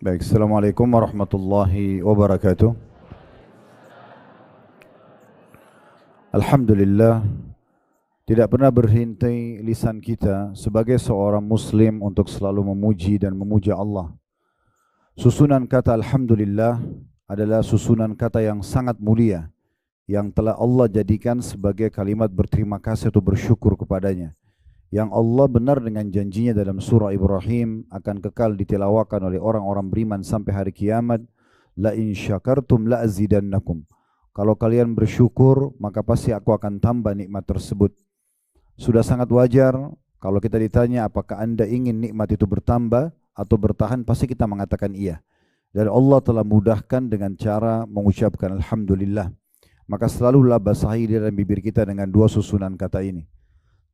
Baik, Assalamualaikum warahmatullahi wabarakatuh. Alhamdulillah, tidak pernah berhenti lisan kita sebagai seorang muslim untuk selalu memuji dan memuja Allah. Susunan kata Alhamdulillah adalah susunan kata yang sangat mulia, yang telah Allah jadikan sebagai kalimat berterima kasih atau bersyukur kepadanya. Yang Allah benar dengan janjinya dalam surah Ibrahim akan kekal ditilawakan oleh orang-orang beriman sampai hari kiamat. La in syakartum la azidannakum. Kalau kalian bersyukur, maka pasti aku akan tambah nikmat tersebut. Sudah sangat wajar kalau kita ditanya apakah Anda ingin nikmat itu bertambah atau bertahan, pasti kita mengatakan iya. Dan Allah telah mudahkan dengan cara mengucapkan Alhamdulillah. Maka selalulah basahi di dalam bibir kita dengan dua susunan kata ini.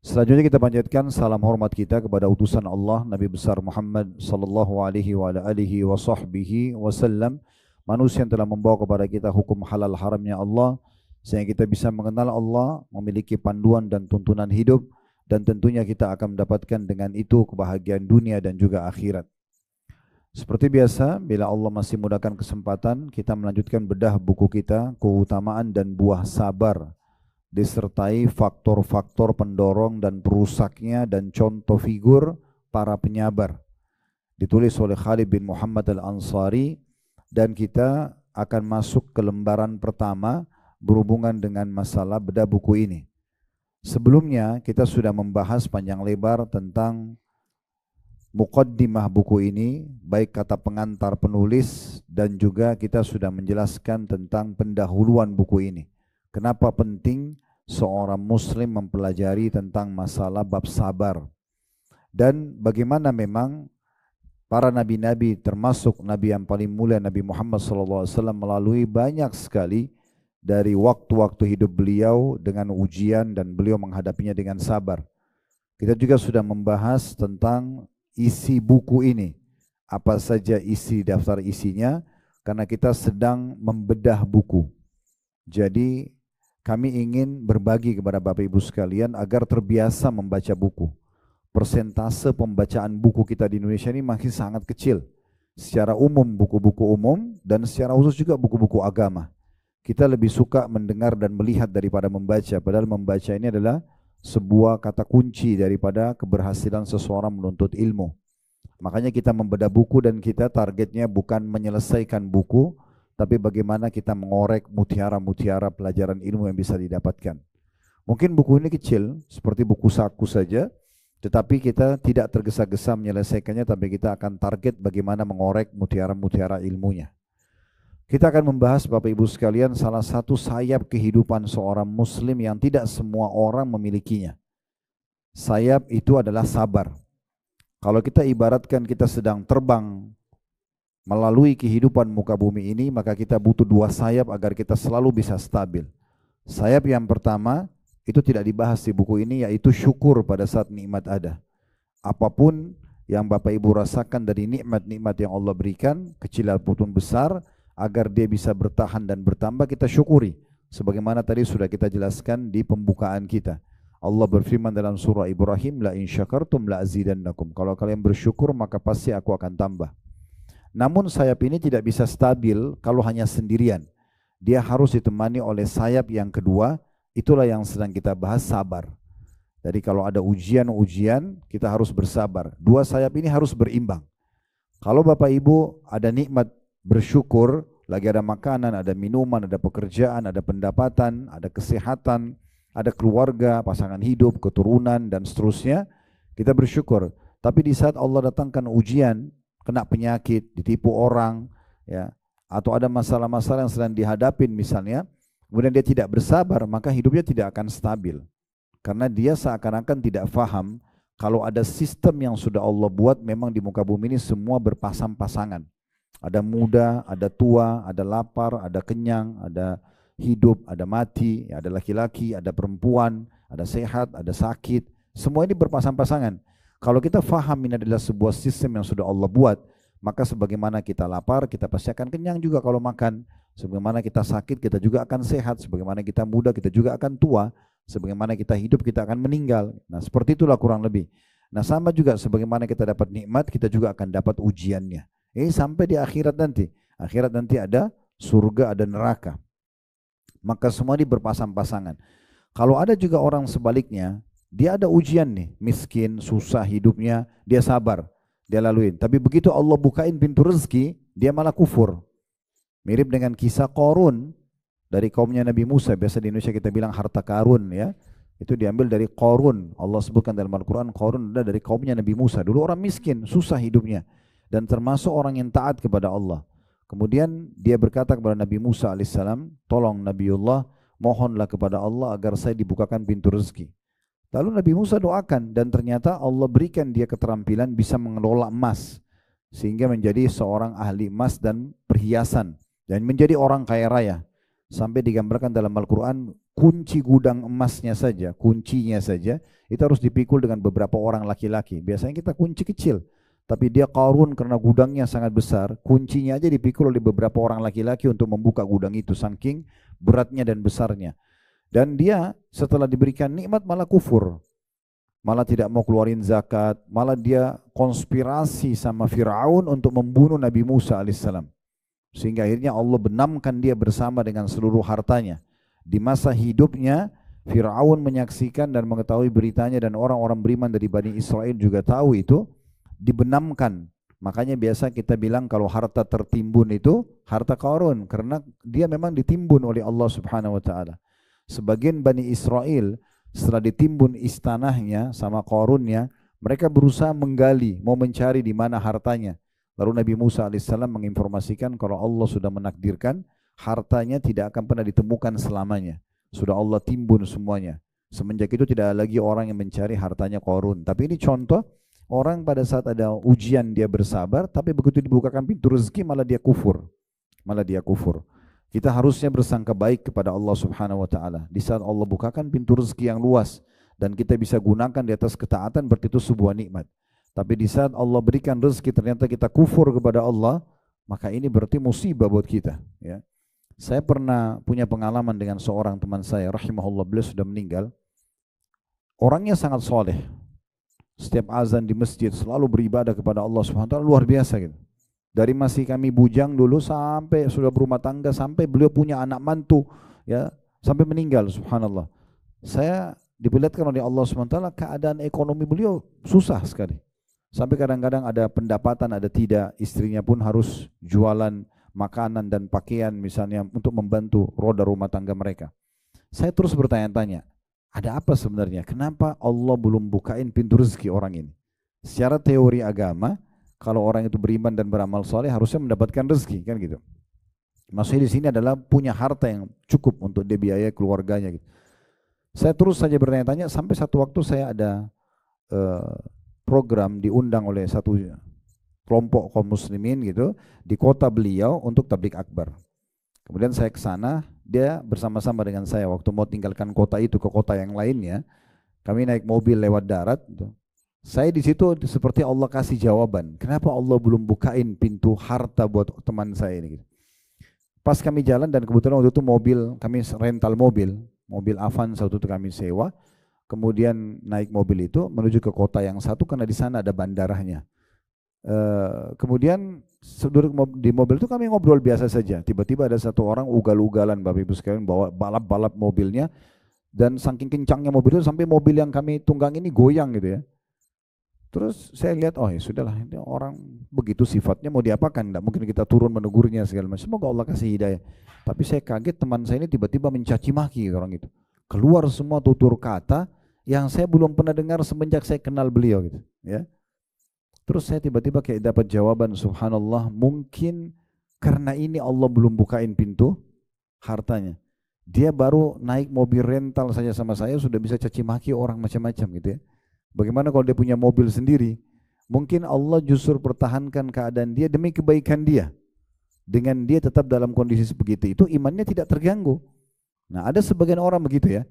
Selanjutnya kita panjatkan salam hormat kita kepada utusan Allah Nabi besar Muhammad sallallahu alaihi wa alihi wa sahbihi wasallam, manusia yang telah membawa kepada kita hukum halal haramnya Allah sehingga kita bisa mengenal Allah, memiliki panduan dan tuntunan hidup, dan tentunya kita akan mendapatkan dengan itu kebahagiaan dunia dan juga akhirat. Seperti biasa, bila Allah masih mudahkan kesempatan, kita melanjutkan bedah buku kita Keutamaan dan Buah Sabar, disertai faktor-faktor pendorong dan perusaknya dan contoh figur para penyabar. Ditulis oleh Khalid bin Muhammad Al-Ansari, dan kita akan masuk ke lembaran pertama berhubungan dengan masalah bedah buku ini. Sebelumnya kita sudah membahas panjang lebar tentang muqaddimah buku ini, baik kata pengantar penulis, dan juga kita sudah menjelaskan tentang pendahuluan buku ini. Kenapa penting seorang muslim mempelajari tentang masalah bab sabar, dan bagaimana memang para nabi-nabi termasuk nabi yang paling mulia Nabi Muhammad SAW melalui banyak sekali dari waktu-waktu hidup beliau dengan ujian dan beliau menghadapinya dengan sabar. Kita juga sudah membahas tentang isi buku ini, apa saja isi daftar isinya, karena kita sedang membedah buku. Jadi kami ingin berbagi kepada Bapak Ibu sekalian agar terbiasa membaca buku. Persentase pembacaan buku kita di Indonesia ini masih sangat kecil. Secara umum buku-buku umum dan secara khusus juga buku-buku agama. Kita lebih suka mendengar dan melihat daripada membaca. Padahal membaca ini adalah sebuah kata kunci daripada keberhasilan seseorang menuntut ilmu. Makanya kita membedah buku dan kita targetnya bukan menyelesaikan buku, tapi bagaimana kita mengorek mutiara-mutiara pelajaran ilmu yang bisa didapatkan. Mungkin buku ini kecil, seperti buku saku saja, tetapi kita tidak tergesa-gesa menyelesaikannya, tapi kita akan target bagaimana mengorek mutiara-mutiara ilmunya. Kita akan membahas Bapak Ibu sekalian salah satu sayap kehidupan seorang muslim yang tidak semua orang memilikinya. Sayap itu adalah sabar. Kalau kita ibaratkan kita sedang terbang melalui kehidupan muka bumi ini, maka kita butuh dua sayap agar kita selalu bisa stabil. Sayap yang pertama itu tidak dibahas di buku ini, yaitu syukur pada saat nikmat ada. Apapun yang Bapak Ibu rasakan dari nikmat-nikmat yang Allah berikan, kecil ataupun besar, agar dia bisa bertahan dan bertambah, kita syukuri. Sebagaimana tadi sudah kita jelaskan di pembukaan kita. Allah berfirman dalam surah Ibrahim, la in syakartum la azidannakum. Kalau kalian bersyukur maka pasti aku akan tambah. Namun sayap ini tidak bisa stabil kalau hanya sendirian. Dia harus ditemani oleh sayap yang kedua, itulah yang sedang kita bahas, sabar. Jadi kalau ada ujian-ujian, kita harus bersabar. Dua sayap ini harus berimbang. Kalau Bapak Ibu ada nikmat bersyukur, lagi ada makanan, ada minuman, ada pekerjaan, ada pendapatan, ada kesehatan, ada keluarga, pasangan hidup, keturunan, dan seterusnya, kita bersyukur. Tapi di saat Allah datangkan ujian, kena penyakit, ditipu orang, ya, atau ada masalah-masalah yang sedang dihadapin misalnya, kemudian dia tidak bersabar, maka hidupnya tidak akan stabil. Karena dia seakan-akan tidak faham kalau ada sistem yang sudah Allah buat memang di muka bumi ini semua berpasang-pasangan. Ada muda, ada tua, ada lapar, ada kenyang, ada hidup, ada mati, ada laki-laki, ada perempuan, ada sehat, ada sakit. Semua ini berpasang-pasangan. Kalau kita faham ini adalah sebuah sistem yang sudah Allah buat, maka sebagaimana kita lapar, kita pasti akan kenyang juga kalau makan. Sebagaimana kita sakit, kita juga akan sehat. Sebagaimana kita muda, kita juga akan tua. Sebagaimana kita hidup, kita akan meninggal. Nah, seperti itulah kurang lebih. Nah, sama juga sebagaimana kita dapat nikmat, kita juga akan dapat ujiannya. Ini sampai di akhirat nanti. Akhirat nanti ada surga, ada neraka. Maka semua ini berpasang-pasangan. Kalau ada juga orang sebaliknya, dia ada ujian nih, miskin, susah hidupnya, dia sabar, dia laluin. Tapi begitu Allah bukain pintu rezeki, dia malah kufur. Mirip dengan kisah Qarun dari kaumnya Nabi Musa. Biasa di Indonesia kita bilang harta karun ya. Itu diambil dari Qarun. Allah sebutkan dalam Al-Quran, Qarun adalah dari kaumnya Nabi Musa. Dulu orang miskin, susah hidupnya. Dan termasuk orang yang taat kepada Allah. Kemudian dia berkata kepada Nabi Musa alaihissalam, tolong Nabiullah, mohonlah kepada Allah agar saya dibukakan pintu rezeki. Lalu Nabi Musa doakan dan ternyata Allah berikan dia keterampilan bisa mengelola emas. Sehingga menjadi seorang ahli emas dan perhiasan. Dan menjadi orang kaya raya. Sampai digambarkan dalam Al-Quran, kunci gudang emasnya saja, kuncinya saja, itu harus dipikul dengan beberapa orang laki-laki. Biasanya kita kunci kecil. Tapi dia Qarun karena gudangnya sangat besar, kuncinya aja dipikul oleh beberapa orang laki-laki untuk membuka gudang itu, saking beratnya dan besarnya. Dan dia setelah diberikan nikmat malah kufur. Malah tidak mau keluarin zakat, malah dia konspirasi sama Fir'aun untuk membunuh Nabi Musa alaihissalam. Sehingga akhirnya Allah benamkan dia bersama dengan seluruh hartanya. Di masa hidupnya, Fir'aun menyaksikan dan mengetahui beritanya dan orang-orang beriman dari Bani Israel juga tahu itu, dibenamkan. Makanya biasa kita bilang kalau harta tertimbun itu harta Qarun, karena dia memang ditimbun oleh Allah Subhanahu wa taala. Sebagian Bani Israel setelah ditimbun istanahnya sama Qarunnya, mereka berusaha menggali, mau mencari di mana hartanya. Lalu Nabi Musa alaihissalam menginformasikan kalau Allah sudah menakdirkan hartanya tidak akan pernah ditemukan selamanya. Sudah Allah timbun semuanya. Semenjak itu tidak ada lagi orang yang mencari hartanya Qarun. Tapi ini contoh orang pada saat ada ujian dia bersabar, tapi begitu dibukakan pintu rezeki malah dia kufur. Malah dia kufur. Kita harusnya bersangka baik kepada Allah Subhanahu wa taala. Di saat Allah bukakan pintu rezeki yang luas dan kita bisa gunakan di atas ketaatan, berarti itu sebuah nikmat. Tapi di saat Allah berikan rezeki ternyata kita kufur kepada Allah, maka ini berarti musibah buat kita, ya. Saya pernah punya pengalaman dengan seorang teman saya, rahimahullah, beliau sudah meninggal. Orangnya sangat soleh. Setiap azan di masjid selalu beribadah kepada Allah Subhanahu wa taala, luar biasa gitu. Dari masih kami bujang dulu sampai sudah berumah tangga, sampai beliau punya anak mantu, ya, sampai meninggal, subhanallah. Saya diperlihatkan oleh Allah Subhanahu wa taala keadaan ekonomi beliau susah sekali. Sampai kadang-kadang ada pendapatan, ada tidak, istrinya pun harus jualan makanan dan pakaian misalnya untuk membantu roda rumah tangga mereka. Saya terus bertanya-tanya, ada apa sebenarnya? Kenapa Allah belum bukain pintu rezeki orang ini? Secara teori agama, kalau orang itu beriman dan beramal soleh harusnya mendapatkan rezeki, kan gitu. Maksudnya di sini adalah punya harta yang cukup untuk dia biaya keluarganya gitu. Saya terus saja bertanya-tanya sampai satu waktu saya ada program diundang oleh satu kelompok kaum muslimin gitu di kota beliau untuk tabligh akbar. Kemudian saya ke sana, dia bersama-sama dengan saya waktu mau tinggalkan kota itu ke kota yang lainnya. Kami naik mobil lewat darat gitu. Saya di situ seperti Allah kasih jawaban, kenapa Allah belum bukain pintu harta buat teman saya ini gitu. Pas kami jalan dan kebetulan waktu itu mobil, kami rental mobil Avanza waktu itu kami sewa. Kemudian naik mobil itu menuju ke kota yang satu karena di sana ada bandaranya. Kemudian duduk di mobil itu kami ngobrol biasa saja. Tiba-tiba ada satu orang ugal-ugalan, Bapak Ibu sekalian, bawa balap-balap mobilnya, dan saking kencangnya mobil itu sampai mobil yang kami tunggang ini goyang gitu ya. Terus saya lihat, oh ya sudahlah, ini orang begitu sifatnya, mau diapakan? Tidak mungkin kita turun menegurnya segala macam. Semoga Allah kasih hidayah. Tapi saya kaget teman saya ini tiba-tiba mencaci maki orang itu. Keluar semua tutur kata yang saya belum pernah dengar semenjak saya kenal beliau gitu, ya. Terus saya tiba-tiba kayak dapat jawaban, subhanallah, mungkin karena ini Allah belum bukain pintu hartanya. Dia baru naik mobil rental saja sama saya sudah bisa caci maki orang macam-macam gitu ya. Bagaimana kalau dia punya mobil sendiri? Mungkin Allah justru pertahankan keadaan dia demi kebaikan dia. Dengan dia tetap dalam kondisi sebegitu itu, imannya tidak terganggu. Nah, ada sebagian orang begitu ya.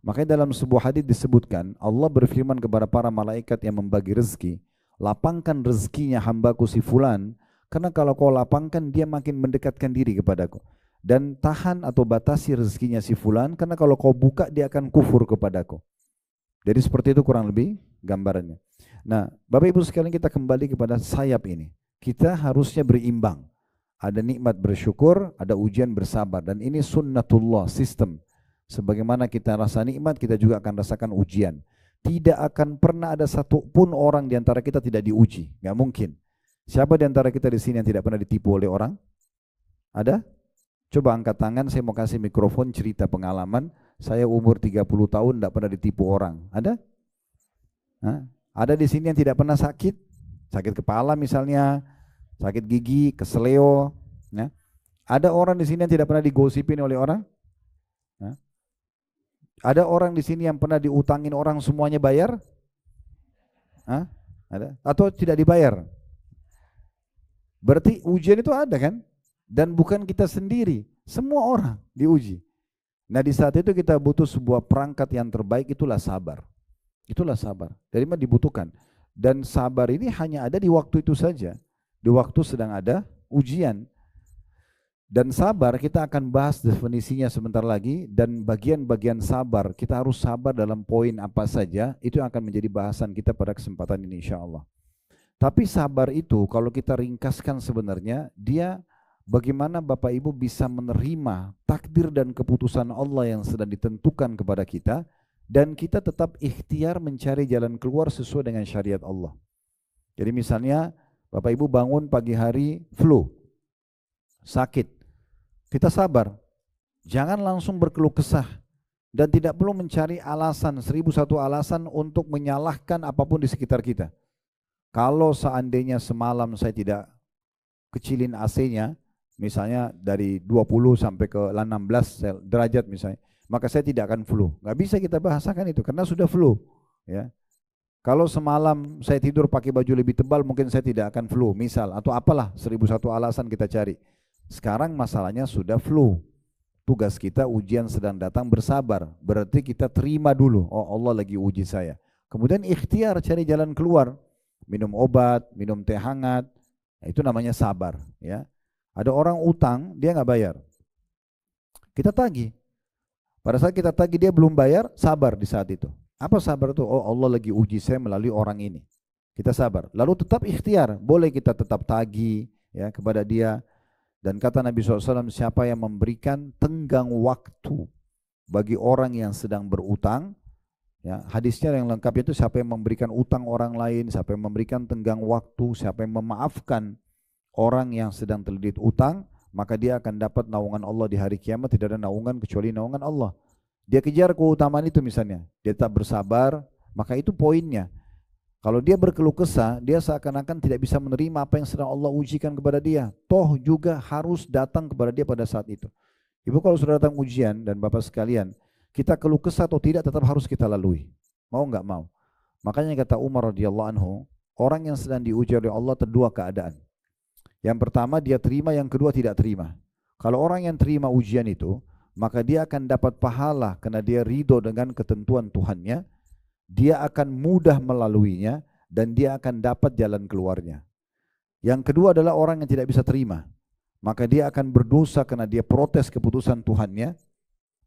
Makanya dalam sebuah hadis disebutkan, Allah berfirman kepada para malaikat yang membagi rezeki, lapangkan rezekinya hambaku si fulan, karena kalau kau lapangkan dia makin mendekatkan diri kepadaku. Dan tahan atau batasi rezekinya si fulan, karena kalau kau buka dia akan kufur kepadaku. Jadi seperti itu kurang lebih gambarannya. Nah, Bapak Ibu sekalian, kita kembali kepada sayap ini. kita harusnya berimbang. Ada nikmat bersyukur, ada ujian bersabar. Dan ini sunnatullah, sistem. Sebagaimana kita rasa nikmat, kita juga akan rasakan ujian. Tidak akan pernah ada satupun orang di antara kita tidak diuji. Nggak mungkin. Siapa di antara kita di sini yang tidak pernah ditipu oleh orang? Ada? Coba angkat tangan, saya mau kasih mikrofon cerita pengalaman. Saya umur 30 tahun tidak pernah ditipu orang. Ada? Hah? Ada di sini yang tidak pernah sakit? Sakit kepala misalnya, sakit gigi, keseleo. Ya. Ada orang di sini yang tidak pernah digosipin oleh orang? Ya. Ada orang di sini yang pernah diutangin orang semuanya bayar? Hah? Ada? Atau tidak dibayar? Berarti ujian itu ada kan? Dan bukan kita sendiri, semua orang diuji. Nah di saat itu kita butuh sebuah perangkat yang terbaik, itulah sabar. Itulah sabar. Dari mana dibutuhkan? Dan sabar ini hanya ada di waktu itu saja. Di waktu sedang ada ujian. Dan sabar kita akan bahas definisinya sebentar lagi. Dan bagian-bagian sabar, kita harus sabar dalam poin apa saja. Itu yang akan menjadi bahasan kita pada kesempatan ini insya Allah. Tapi sabar itu kalau kita ringkaskan sebenarnya, dia bagaimana Bapak Ibu bisa menerima takdir dan keputusan Allah yang sedang ditentukan kepada kita. Dan kita tetap ikhtiar mencari jalan keluar sesuai dengan syariat Allah. Jadi misalnya Bapak Ibu bangun pagi hari flu, sakit, kita sabar, jangan langsung berkeluh kesah dan tidak perlu mencari alasan, 1001 alasan untuk menyalahkan apapun di sekitar kita. Kalau seandainya semalam saya tidak kecilin AC-nya, misalnya dari 20 sampai ke 16 derajat misalnya, maka saya tidak akan flu. Nggak bisa kita bahasakan itu karena sudah flu. Ya. Kalau semalam saya tidur pakai baju lebih tebal, mungkin saya tidak akan flu, misal, atau apalah 1001 alasan kita cari. Sekarang masalahnya sudah flu. Tugas kita ujian sedang datang, bersabar. Berarti kita terima dulu, oh Allah lagi uji saya. Kemudian ikhtiar cari jalan keluar. Minum obat, minum teh hangat, itu namanya sabar. Ya. Ada orang utang, dia nggak bayar. Kita tagih. Pada saat kita tagih dia belum bayar, sabar di saat itu. Apa sabar itu? Oh Allah lagi uji saya melalui orang ini. Kita sabar. Lalu tetap ikhtiar. Boleh kita tetap tagih ya, kepada dia. Dan kata Nabi SAW, siapa yang memberikan tenggang waktu bagi orang yang sedang berutang, ya, hadisnya yang lengkap itu siapa yang memberikan utang orang lain, siapa yang memberikan tenggang waktu, siapa yang memaafkan orang yang sedang terlilit utang, maka dia akan dapat naungan Allah di hari kiamat. Tidak ada naungan kecuali naungan Allah. Dia kejar keutamaan itu misalnya, dia tetap bersabar, maka itu poinnya. Kalau dia berkeluh kesah, dia seakan-akan tidak bisa menerima apa yang sedang Allah ujikan kepada dia. Toh juga harus datang kepada dia pada saat itu. Ibu kalau sudah datang ujian dan Bapak sekalian, kita keluh kesah atau tidak tetap harus kita lalui. Mau nggak mau. Makanya kata Umar radhiyallahu anhu, orang yang sedang diuji oleh Allah terdua keadaan. Yang pertama dia terima, yang kedua tidak terima. Kalau orang yang terima ujian itu, maka dia akan dapat pahala karena dia ridho dengan ketentuan Tuhannya. Dia akan mudah melaluinya dan dia akan dapat jalan keluarnya. Yang kedua adalah orang yang tidak bisa terima. Maka dia akan berdosa karena dia protes keputusan Tuhannya.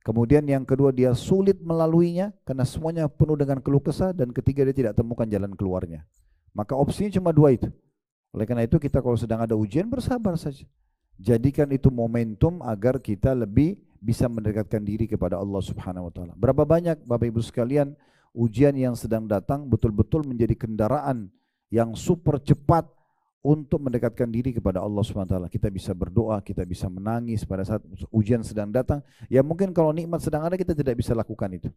Kemudian yang kedua dia sulit melaluinya karena semuanya penuh dengan keluh kesah. Dan ketiga dia tidak temukan jalan keluarnya. Maka opsinya cuma dua itu. Oleh karena itu kita kalau sedang ada ujian bersabar saja. Jadikan itu momentum agar kita lebih bisa mendekatkan diri kepada Allah Subhanahu wa taala. Berapa banyak Bapak Ibu sekalian ujian yang sedang datang betul-betul menjadi kendaraan yang super cepat untuk mendekatkan diri kepada Allah Subhanahu wa taala. Kita bisa berdoa, kita bisa menangis pada saat ujian sedang datang. Ya mungkin kalau nikmat sedang ada kita tidak bisa lakukan itu.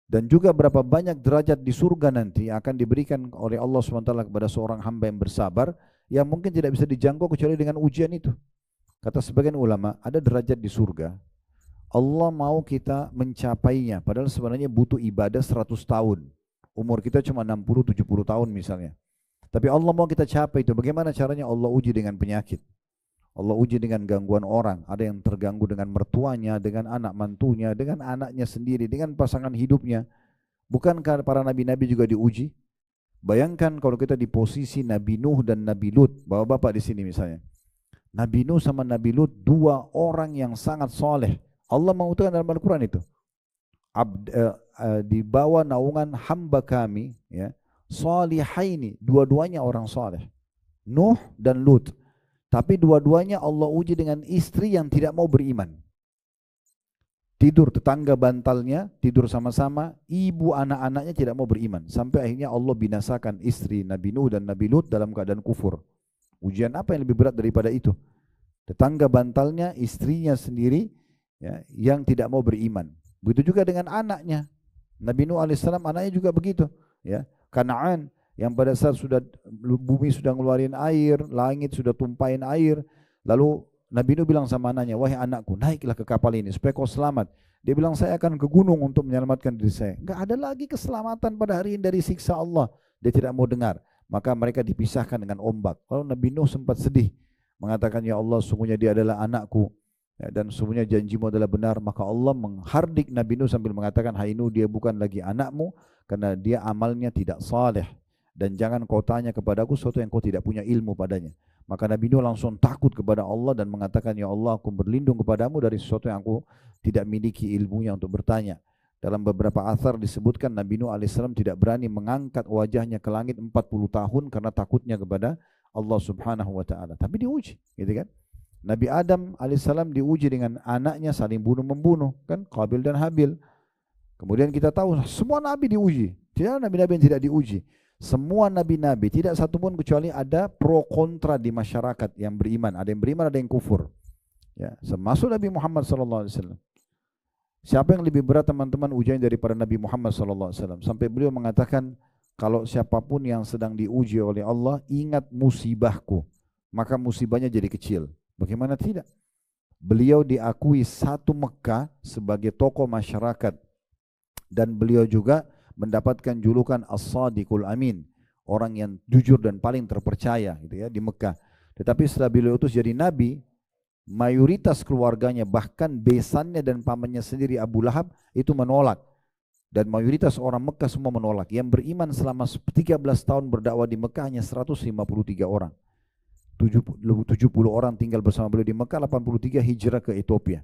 Dan juga berapa banyak derajat di surga nanti akan diberikan oleh Allah SWT kepada seorang hamba yang bersabar, yang mungkin tidak bisa dijangkau kecuali dengan ujian itu. Kata sebagian ulama, ada derajat di surga, Allah mau kita mencapainya, padahal sebenarnya butuh ibadah 100 tahun. Umur kita cuma 60-70 tahun misalnya. Tapi Allah mau kita capai itu, bagaimana caranya? Allah uji dengan penyakit. Allah uji dengan gangguan orang. Ada yang terganggu dengan mertuanya, dengan anak mantunya, dengan anaknya sendiri, dengan pasangan hidupnya. Bukankah para nabi-nabi juga diuji? Bayangkan kalau kita di posisi Nabi Nuh dan Nabi Lut, bapak-bapak di sini misalnya. Nabi Nuh sama Nabi Lut, dua orang yang sangat soleh. Allah mengutuskan dalam Al-Quran itu. Di bawah naungan hamba kami, ya, solihaini, dua-duanya orang soleh. Nuh dan Lut. Tapi dua-duanya Allah uji dengan istri yang tidak mau beriman. Tidur tetangga bantalnya, tidur sama-sama, ibu anak-anaknya tidak mau beriman. Sampai akhirnya Allah binasakan istri Nabi Nuh dan Nabi Lut dalam keadaan kufur. Ujian apa yang lebih berat daripada itu? Tetangga bantalnya, istrinya sendiri ya, yang tidak mau beriman. Begitu juga dengan anaknya. Nabi Nuh alaihissalam anaknya juga begitu. Ya, Kanaan yang pada saat sudah bumi sudah ngeluarin air, langit sudah tumpahin air, lalu Nabi Nuh bilang sama anaknya, wahai anakku, naiklah ke kapal ini supaya kau selamat. Dia bilang, saya akan ke gunung untuk menyelamatkan diri saya. Enggak ada lagi keselamatan pada hari ini dari siksa Allah. Dia tidak mau dengar. Maka mereka dipisahkan dengan ombak. Lalu Nabi Nuh sempat sedih, mengatakan, ya Allah, sungguhnya dia adalah anakku, ya, dan sungguhnya janjimu adalah benar. Maka Allah menghardik Nabi Nuh sambil mengatakan, hai Nuh, dia bukan lagi anakmu, karena dia amalnya tidak saleh. Dan jangan kau tanya kepadaku sesuatu yang kau tidak punya ilmu padanya. Maka Nabi Nuh langsung takut kepada Allah dan mengatakan, ya Allah, aku berlindung kepadamu dari sesuatu yang aku tidak miliki ilmunya untuk bertanya. Dalam beberapa athar disebutkan Nabi Nuh alaihissalam tidak berani mengangkat wajahnya ke langit 40 tahun karena takutnya kepada Allah subhanahu wa ta'ala. Tapi diuji, gitu kan. Nabi Adam alaihissalam diuji dengan anaknya saling bunuh-membunuh, kan, Qabil dan Habil. Kemudian kita tahu semua nabi diuji. Tidak ada nabi-nabi yang tidak diuji. Semua nabi-nabi, tidak satupun kecuali ada pro kontra di masyarakat yang beriman. Ada yang beriman, ada yang kufur. Ya, termasuk Nabi Muhammad SAW. Siapa yang lebih berat teman-teman ujian daripada Nabi Muhammad SAW? Sampai beliau mengatakan, kalau siapapun yang sedang diuji oleh Allah, ingat musibahku, maka musibahnya jadi kecil. Bagaimana tidak? Beliau diakui satu Mekah sebagai tokoh masyarakat. Dan beliau juga mendapatkan julukan As-Sadiqul Amin, orang yang jujur dan paling terpercaya, gitu ya, di Mekah. Tetapi setelah beliau utus jadi nabi, mayoritas keluarganya, bahkan besannya dan pamannya sendiri Abu Lahab itu menolak. Dan mayoritas orang Mekah semua menolak. Yang beriman selama 13 tahun berdakwah di Mekah hanya 153 orang. 70 orang tinggal bersama beliau di Mekah, 83 hijrah ke Ethiopia.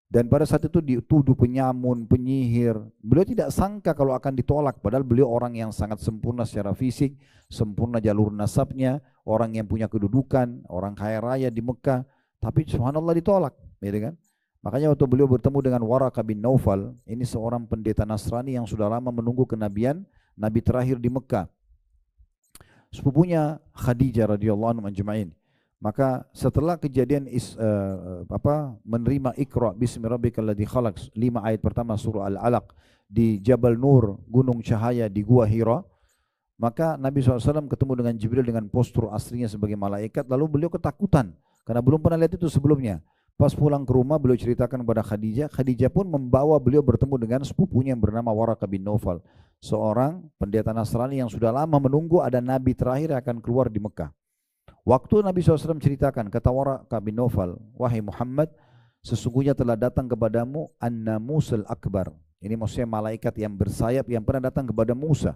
Dan pada saat itu dituduh penyamun, penyihir. Beliau tidak sangka kalau akan ditolak. Padahal beliau orang yang sangat sempurna secara fisik, sempurna jalur nasabnya, orang yang punya kedudukan, orang kaya raya di Mekah. Tapi subhanallah ditolak, gitu kan? Makanya waktu beliau bertemu dengan Waraqah bin Naufal, ini seorang pendeta Nasrani yang sudah lama menunggu kenabian, nabi terakhir di Mekah. Sepupunya Khadijah radhiyallahu anha ajma'in. Maka setelah kejadian menerima Iqra bismi rabbikal ladzi khalaq, 5 ayat pertama surah Al-Alaq di Jabal Nur, gunung cahaya di Gua Hira, maka Nabi SAW ketemu dengan Jibril dengan postur aslinya sebagai malaikat, lalu beliau ketakutan karena belum pernah lihat itu sebelumnya. Pas pulang ke rumah beliau ceritakan kepada Khadijah, Khadijah pun membawa beliau bertemu dengan sepupunya yang bernama Waraqah bin Naufal, seorang pendeta Nasrani yang sudah lama menunggu ada nabi terakhir yang akan keluar di Mekah. Waktu Nabi SAW ceritakan, kata Waraqah bin Naufal, wahai Muhammad, sesungguhnya telah datang kepadamu An-Namusul Akbar. Ini maksudnya malaikat yang bersayap yang pernah datang kepada Musa.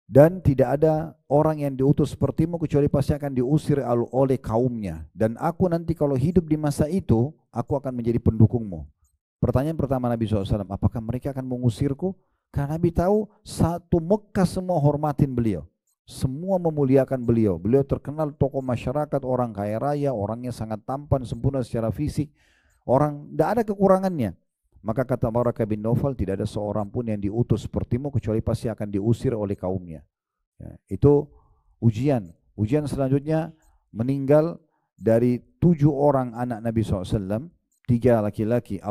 Dan tidak ada orang yang diutus sepertimu kecuali pasti akan diusir oleh kaumnya. Dan aku nanti kalau hidup di masa itu, aku akan menjadi pendukungmu. Pertanyaan pertama Nabi SAW, apakah mereka akan mengusirku? Karena Nabi tahu satu Mekah semua hormatin beliau. Semua memuliakan beliau. Beliau terkenal tokoh masyarakat, orang kaya raya, orangnya sangat tampan, sempurna secara fisik. Orang tidak ada kekurangannya. Maka kata Waraqah bin Naufal, tidak ada seorang pun yang diutus sepertimu kecuali pasti akan diusir oleh kaumnya. Ya, itu ujian. Ujian selanjutnya meninggal dari 7 orang anak Nabi SAW, 3 laki-laki,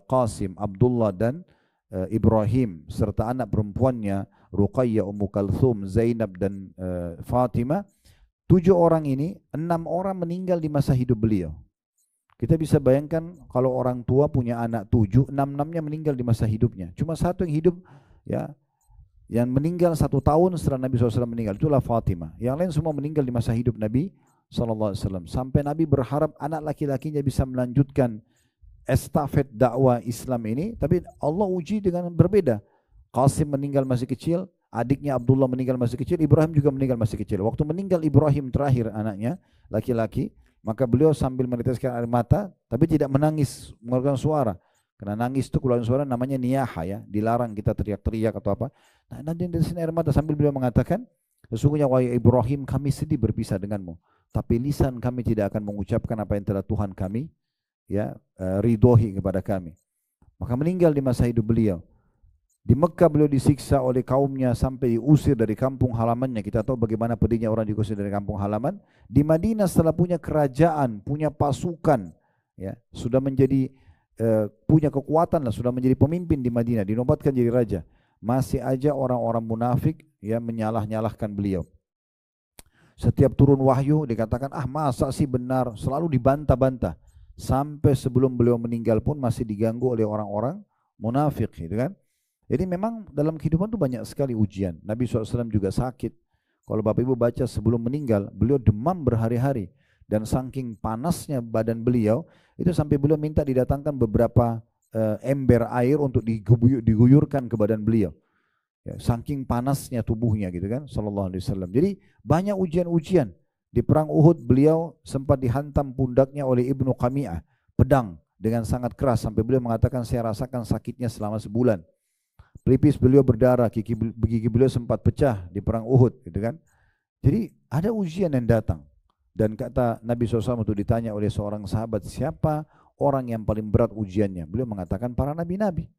Qasim, Abdullah dan Ibrahim, serta anak perempuannya Ruqayyah, Ummu Kalthum, Zainab dan Fatimah. 7 orang ini, 6 orang meninggal di masa hidup beliau. Kita bisa bayangkan kalau orang tua punya anak 7, 6-6-nya meninggal di masa hidupnya. Cuma satu yang hidup, ya, yang meninggal 1 tahun setelah Nabi SAW meninggal, itulah Fatimah. Yang lain semua meninggal di masa hidup Nabi SAW. Sampai Nabi berharap anak laki-lakinya bisa melanjutkan estafet dakwah Islam ini, tapi Allah uji dengan berbeda. Qasim meninggal masih kecil, adiknya Abdullah meninggal masih kecil, Ibrahim juga meninggal masih kecil. Waktu meninggal Ibrahim terakhir anaknya, laki-laki, maka beliau sambil meneteskan air mata, tapi tidak menangis, mengeluarkan suara. Karena nangis itu keluaran suara namanya niyaha, ya, dilarang kita teriak-teriak atau apa. Nah, nanti dari sini air mata sambil beliau mengatakan, Sesungguhnya wahai Ibrahim, kami sedih berpisah denganmu, tapi lisan kami tidak akan mengucapkan apa yang telah Tuhan kami ridhoi kepada kami. Maka meninggal di masa hidup beliau. Di Mekah beliau disiksa oleh kaumnya sampai diusir dari kampung halamannya. Kita tahu bagaimana pedihnya orang diusir dari kampung halaman. Di Madinah setelah punya kerajaan, punya pasukan, ya, sudah menjadi punya kekuatan lah, sudah menjadi pemimpin di Madinah, dinobatkan jadi raja. Masih aja orang-orang munafik ya menyalah-nyalahkan beliau. Setiap turun wahyu dikatakan, masa sih benar, selalu dibantah-bantah. Sampai sebelum beliau meninggal pun masih diganggu oleh orang-orang munafik, gitu kan. Jadi memang dalam kehidupan itu banyak sekali ujian. Nabi SAW juga sakit. Kalau Bapak Ibu baca sebelum meninggal, beliau demam berhari-hari. Dan saking panasnya badan beliau, itu sampai beliau minta didatangkan beberapa ember air untuk diguyurkan ke badan beliau. Ya, saking panasnya tubuhnya gitu kan, sallallahu alaihi wasallam. Jadi banyak ujian-ujian. Di perang Uhud beliau sempat dihantam pundaknya oleh Ibnu Qami'ah, pedang dengan sangat keras sampai beliau mengatakan saya rasakan sakitnya selama sebulan. Pelipis beliau berdarah, gigi beliau sempat pecah di perang Uhud, gitu kan. Jadi ada ujian yang datang. Dan kata Nabi SAW untuk ditanya oleh seorang sahabat, siapa orang yang paling berat ujiannya? Beliau mengatakan para nabi-nabi.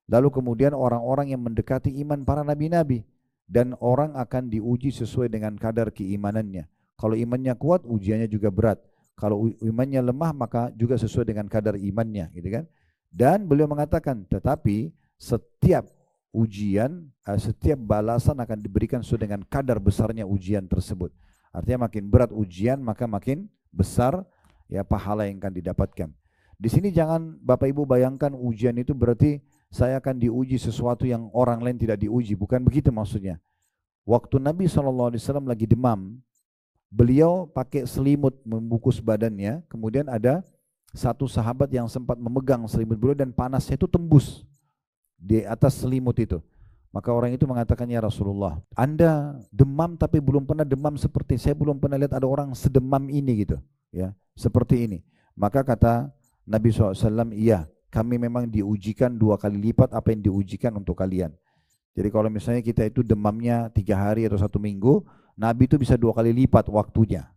Lalu kemudian orang-orang yang mendekati iman para nabi-nabi. Dan orang akan diuji sesuai dengan kadar keimanannya. Kalau imannya kuat, ujiannya juga berat. Kalau imannya lemah, maka juga sesuai dengan kadar imannya, gitu kan. Dan beliau mengatakan, tetapi setiap ujian, setiap balasan akan diberikan sesuai dengan kadar besarnya ujian tersebut. Artinya makin berat ujian, maka makin besar ya pahala yang akan didapatkan. Di sini jangan Bapak Ibu bayangkan ujian itu berarti saya akan diuji sesuatu yang orang lain tidak diuji. Bukan begitu maksudnya. Waktu Nabi SAW lagi demam, beliau pakai selimut membungkus badannya, kemudian ada satu sahabat yang sempat memegang selimut beliau dan panasnya itu tembus di atas selimut itu. Maka orang itu mengatakan, ya Rasulullah, Anda demam tapi belum pernah demam seperti saya, belum pernah lihat ada orang sedemam ini gitu, ya, seperti ini. Maka kata Nabi SAW, iya, kami memang diujikan 2 kali lipat apa yang diujikan untuk kalian. Jadi kalau misalnya kita itu demamnya 3 hari atau 1 minggu, Nabi itu bisa 2 kali lipat waktunya.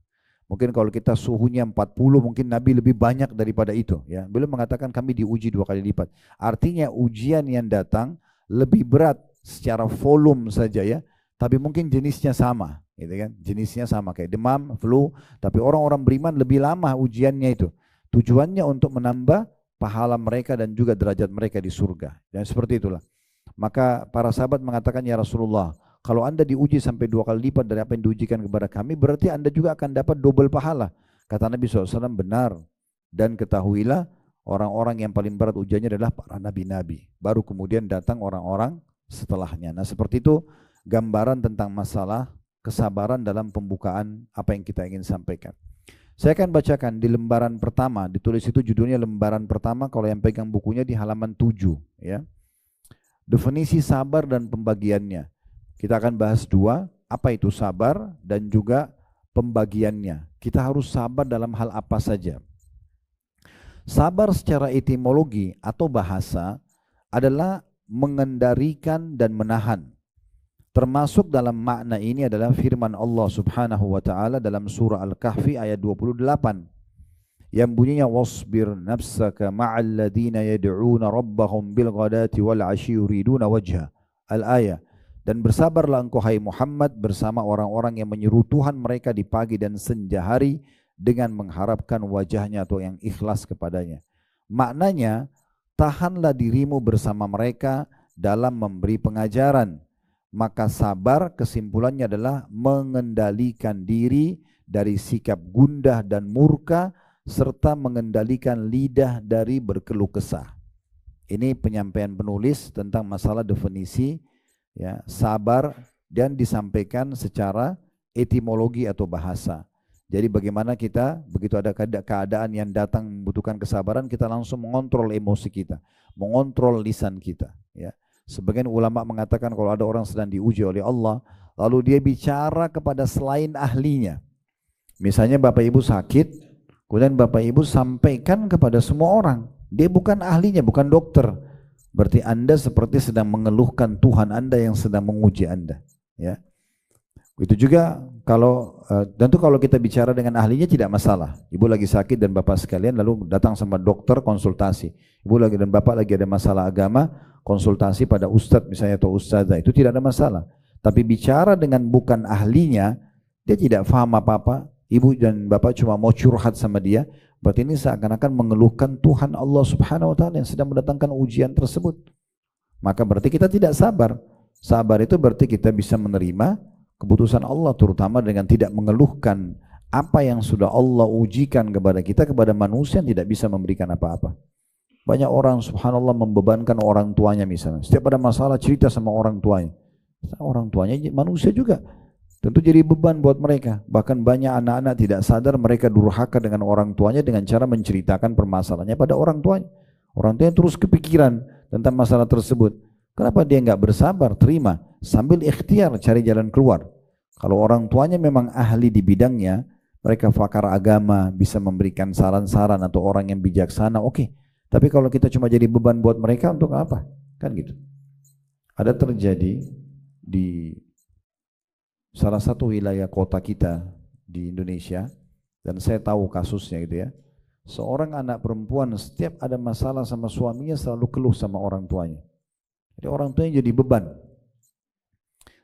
Mungkin kalau kita suhunya 40, mungkin Nabi lebih banyak daripada itu. Ya, beliau mengatakan kami diuji 2 kali lipat. Artinya ujian yang datang lebih berat secara volume saja ya, tapi mungkin jenisnya sama, gitu kan? Jenisnya sama kayak demam, flu, tapi orang-orang beriman lebih lama ujiannya itu. Tujuannya untuk menambah pahala mereka dan juga derajat mereka di surga. Dan seperti itulah. Maka para sahabat mengatakan, ya Rasulullah, kalau Anda diuji sampai 2 kali lipat dari apa yang diujikan kepada kami, berarti Anda juga akan dapat double pahala. Kata Nabi SAW, benar. Dan ketahuilah, orang-orang yang paling berat ujiannya adalah para nabi-nabi. Baru kemudian datang orang-orang setelahnya. Nah seperti itu gambaran tentang masalah kesabaran dalam pembukaan apa yang kita ingin sampaikan. Saya akan bacakan di lembaran pertama, ditulis itu judulnya lembaran pertama, kalau yang pegang bukunya di halaman 7. Ya. Definisi sabar dan pembagiannya. Kita akan bahas 2, apa itu sabar dan juga pembagiannya. Kita harus sabar dalam hal apa saja. Sabar secara etimologi atau bahasa adalah mengendalikan dan menahan. Termasuk dalam makna ini adalah firman Allah Subhanahu wa taala dalam surah Al-Kahfi ayat 28 yang bunyinya wasbir nafsaka ma'al ladina yad'una rabbahum bil ghadati wal 'ashyi yuriduna wajha. Al-ayah. Dan bersabarlah engkau hai Muhammad bersama orang-orang yang menyeru Tuhan mereka di pagi dan senja hari dengan mengharapkan wajahnya atau yang ikhlas kepadanya. Maknanya, tahanlah dirimu bersama mereka dalam memberi pengajaran. Maka sabar kesimpulannya adalah mengendalikan diri dari sikap gundah dan murka serta mengendalikan lidah dari berkeluh kesah. Ini penyampaian penulis tentang masalah definisi ya, sabar dan disampaikan secara etimologi atau bahasa. Jadi bagaimana kita begitu ada keadaan yang datang membutuhkan kesabaran, kita langsung mengontrol emosi kita, mengontrol lisan kita. Ya. Sebagian ulama mengatakan kalau ada orang sedang diuji oleh Allah, lalu dia bicara kepada selain ahlinya. Misalnya Bapak Ibu sakit, kemudian Bapak Ibu sampaikan kepada semua orang. Dia bukan ahlinya, bukan dokter. Berarti Anda seperti sedang mengeluhkan Tuhan Anda yang sedang menguji Anda. Ya. Itu juga kalau tentu kalau kita bicara dengan ahlinya tidak masalah. Ibu lagi sakit dan bapak sekalian lalu datang sama dokter konsultasi. Ibu lagi dan bapak lagi ada masalah agama, konsultasi pada ustadz misalnya atau ustazah, itu tidak ada masalah. Tapi bicara dengan bukan ahlinya, dia tidak paham apa-apa, ibu dan bapak cuma mau curhat sama dia, berarti ini seakan-akan mengeluhkan Tuhan Allah Subhanahu wa taala yang sedang mendatangkan ujian tersebut. Maka berarti kita tidak sabar. Sabar itu berarti kita bisa menerima keputusan Allah, terutama dengan tidak mengeluhkan apa yang sudah Allah ujikan kepada kita, kepada manusia yang tidak bisa memberikan apa-apa. Banyak orang subhanallah membebankan orang tuanya misalnya. Setiap ada masalah cerita sama orang tuanya. Orang tuanya manusia juga. Tentu jadi beban buat mereka. Bahkan banyak anak-anak tidak sadar mereka durhaka dengan orang tuanya dengan cara menceritakan permasalahannya pada orang tuanya. Orang tuanya terus kepikiran tentang masalah tersebut. Kenapa dia nggak bersabar, terima, sambil ikhtiar cari jalan keluar. Kalau orang tuanya memang ahli di bidangnya, mereka pakar agama, bisa memberikan saran-saran atau orang yang bijaksana, oke. Tapi kalau kita cuma jadi beban buat mereka, untuk apa? Kan gitu. Ada terjadi di salah satu wilayah kota kita di Indonesia, dan saya tahu kasusnya gitu ya. Seorang anak perempuan setiap ada masalah sama suaminya selalu keluh sama orang tuanya. Jadi orang tuanya jadi beban.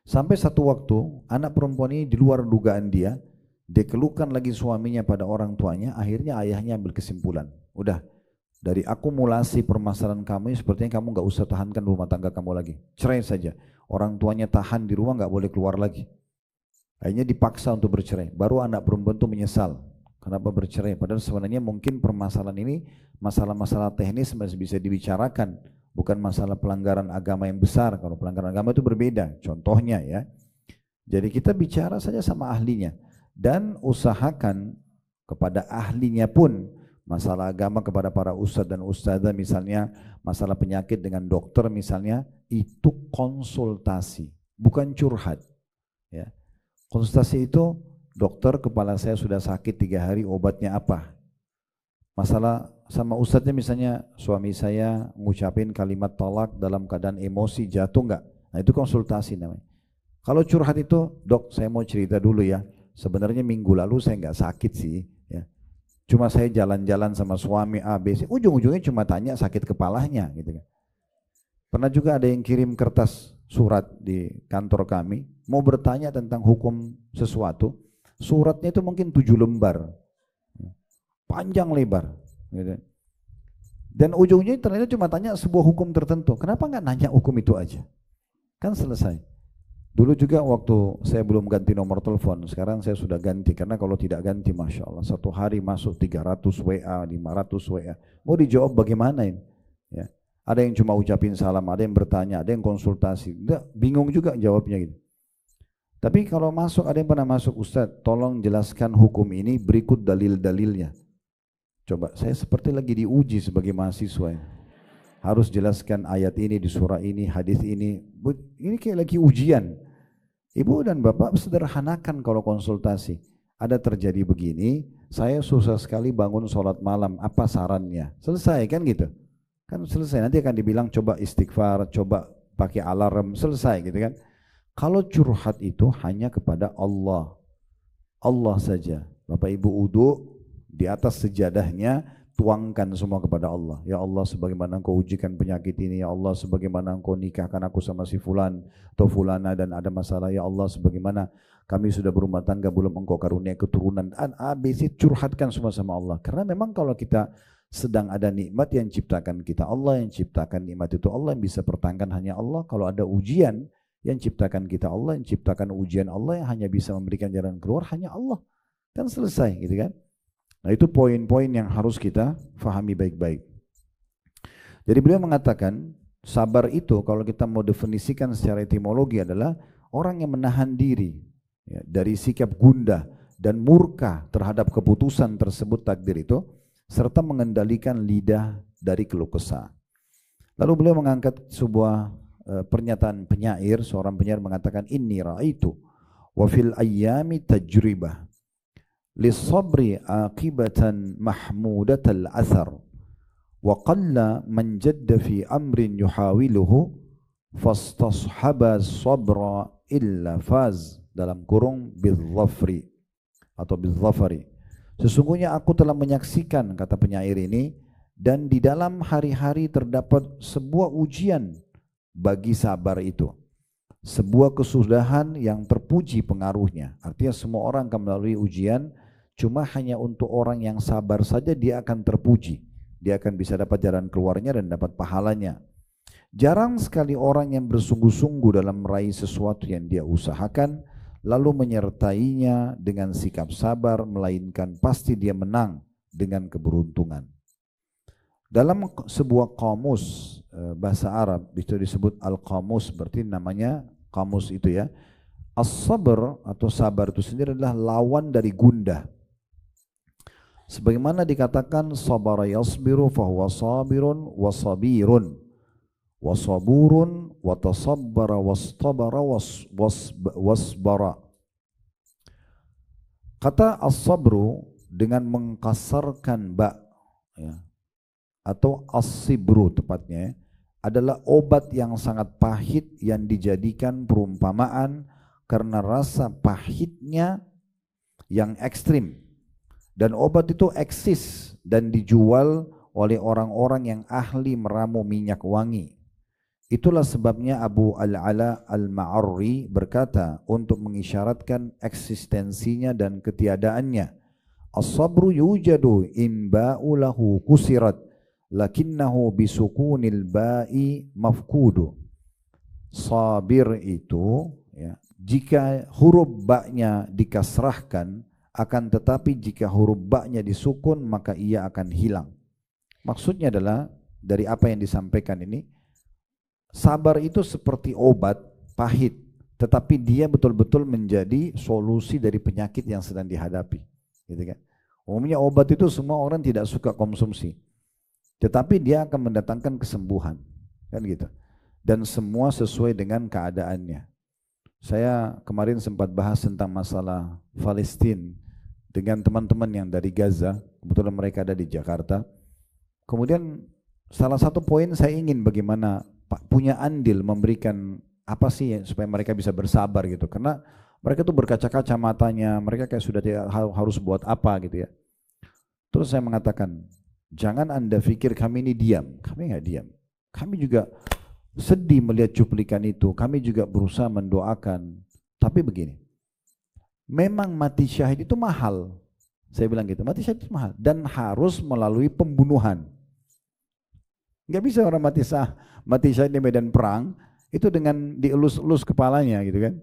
Sampai satu waktu anak perempuan ini di luar dugaan dia keluhkan lagi suaminya pada orang tuanya, akhirnya ayahnya ambil kesimpulan. Udah, dari akumulasi permasalahan kamu ini sepertinya kamu gak usah tahankan rumah tangga kamu lagi. Cerai saja. Orang tuanya tahan di rumah gak boleh keluar lagi. Akhirnya dipaksa untuk bercerai. Baru anak perempuan itu menyesal. Kenapa bercerai? Padahal sebenarnya mungkin permasalahan ini masalah-masalah teknis masih bisa dibicarakan. Bukan masalah pelanggaran agama yang besar. Kalau pelanggaran agama itu berbeda. Contohnya ya. Jadi kita bicara saja sama ahlinya. Dan usahakan kepada ahlinya pun. Masalah agama kepada para ustadz dan ustadzah misalnya. Masalah penyakit dengan dokter misalnya. Itu konsultasi. Bukan curhat. Ya. Konsultasi itu, dokter kepala saya sudah sakit 3 hari, obatnya apa? Masalah sama ustadznya misalnya, suami saya ngucapin kalimat tolak dalam keadaan emosi, jatuh enggak? Nah itu konsultasi namanya. Kalau curhat itu, dok saya mau cerita dulu ya, sebenarnya minggu lalu saya enggak sakit sih, ya. Cuma saya jalan-jalan sama suami A, B, C, ujung-ujungnya cuma tanya sakit kepalanya gitu kan. Pernah juga ada yang kirim kertas surat di kantor kami, mau bertanya tentang hukum sesuatu, suratnya itu mungkin 7 lembar, panjang lebar, gitu. Dan ujungnya ternyata cuma tanya sebuah hukum tertentu. Kenapa nggak nanya hukum itu aja? Kan selesai. Dulu juga waktu saya belum ganti nomor telepon, sekarang saya sudah ganti, karena kalau tidak ganti Masya Allah, satu hari masuk 300 WA, 500 WA, mau dijawab bagaimana ini? Ya. Ada yang cuma ucapin salam, ada yang bertanya, ada yang konsultasi, bingung juga jawabnya gitu. Tapi kalau masuk, ada yang pernah masuk, Ustadz tolong jelaskan hukum ini berikut dalil-dalilnya. Coba, saya seperti lagi diuji sebagai mahasiswa. Harus jelaskan ayat ini di surah ini, hadis ini. Ini kayak lagi ujian. Ibu dan bapak sederhanakan kalau konsultasi. Ada terjadi begini, saya susah sekali bangun sholat malam, apa sarannya? Selesai kan gitu. Kan selesai, nanti akan dibilang coba istighfar, coba pakai alarm, selesai gitu kan. Kalau curhat itu hanya kepada Allah. Allah saja. Bapak ibu wudu, di atas sejadahnya tuangkan semua kepada Allah. Ya Allah, sebagaimana engkau ujikan penyakit ini, ya Allah sebagaimana engkau nikahkan aku sama si fulan atau fulana dan ada masalah, ya Allah sebagaimana kami sudah berumah tangga belum engkau karunia keturunan, ABC, curhatkan semua sama Allah. Karena memang kalau kita sedang ada nikmat yang ciptakan kita Allah, yang ciptakan nikmat itu Allah, yang bisa pertahankan hanya Allah. Kalau ada ujian yang ciptakan kita Allah, yang ciptakan ujian Allah, yang hanya bisa memberikan jalan keluar hanya Allah. Kan selesai gitu kan. Nah itu poin-poin yang harus kita fahami baik-baik. Jadi beliau mengatakan sabar itu kalau kita mau definisikan secara etimologi adalah orang yang menahan diri ya, dari sikap gundah dan murka terhadap keputusan tersebut takdir itu, serta mengendalikan lidah dari keluh kesah. Lalu beliau mengangkat sebuah pernyataan penyair, seorang penyair mengatakan inni ra'aitu wa fil ayyami tajribah للصبر عاقبة محمودة الأثر وقل من جد في أمر يحاوله فاستصحب الصبر إلا فاز. dalam kurung bidzafri atau bidzafari. Sesungguhnya aku telah menyaksikan, kata penyair ini, dan di dalam hari-hari terdapat sebuah ujian bagi sabar itu. Sebuah kesudahan yang terpuji pengaruhnya. Artinya semua orang akan melalui ujian, cuma hanya untuk orang yang sabar saja dia akan terpuji. Dia akan bisa dapat jalan keluarnya dan dapat pahalanya. Jarang sekali orang yang bersungguh-sungguh dalam meraih sesuatu yang dia usahakan, lalu menyertainya dengan sikap sabar, melainkan pasti dia menang dengan keberuntungan. Dalam sebuah kamus bahasa Arab itu disebut al-qamus, berarti namanya kamus itu ya. As-sabr atau sabar itu sendiri adalah lawan dari gundah. Sebagaimana dikatakan sabara yasbiru fahuwa sabirun wa sabirun wa saburun wa tasabbara wastabara wasbara. Kata as-sabru dengan mengkasarkan ba ya, atau as-sibru tepatnya, adalah obat yang sangat pahit yang dijadikan perumpamaan karena rasa pahitnya yang ekstrim. Dan obat itu eksis dan dijual oleh orang-orang yang ahli meramu minyak wangi. Itulah sebabnya Abu Al-Ala Al-Ma'arri berkata untuk mengisyaratkan eksistensinya dan ketiadaannya, as-sabru yujadu imba'u lahu kusirat lakinnahu bisukunil ba'i mafkudu. Sabir itu ya, jika huruf ba-nya dikasrahkan, akan tetapi jika huruf ba-nya disukun maka ia akan hilang. Maksudnya adalah dari apa yang disampaikan ini, sabar itu seperti obat pahit, tetapi dia betul-betul menjadi solusi dari penyakit yang sedang dihadapi, gitu kan. Umumnya obat itu semua orang tidak suka konsumsi, tetapi dia akan mendatangkan kesembuhan, kan gitu. Dan semua sesuai dengan keadaannya. Saya kemarin sempat bahas tentang masalah Palestina dengan teman-teman yang dari Gaza, kebetulan mereka ada di Jakarta. Kemudian salah satu poin saya ingin bagaimana punya andil memberikan apa sih supaya mereka bisa bersabar gitu. Karena mereka tuh berkaca-kaca matanya, mereka kayak sudah tidak harus buat apa gitu ya. Terus saya mengatakan, jangan Anda pikir kami ini diam, kami nggak diam. Kami juga sedih melihat cuplikan itu, kami juga berusaha mendoakan. Tapi begini, memang mati syahid itu mahal. Saya bilang gitu, mati syahid itu mahal dan harus melalui pembunuhan. Nggak bisa orang mati syahid di medan perang itu dengan dielus-elus kepalanya gitu kan,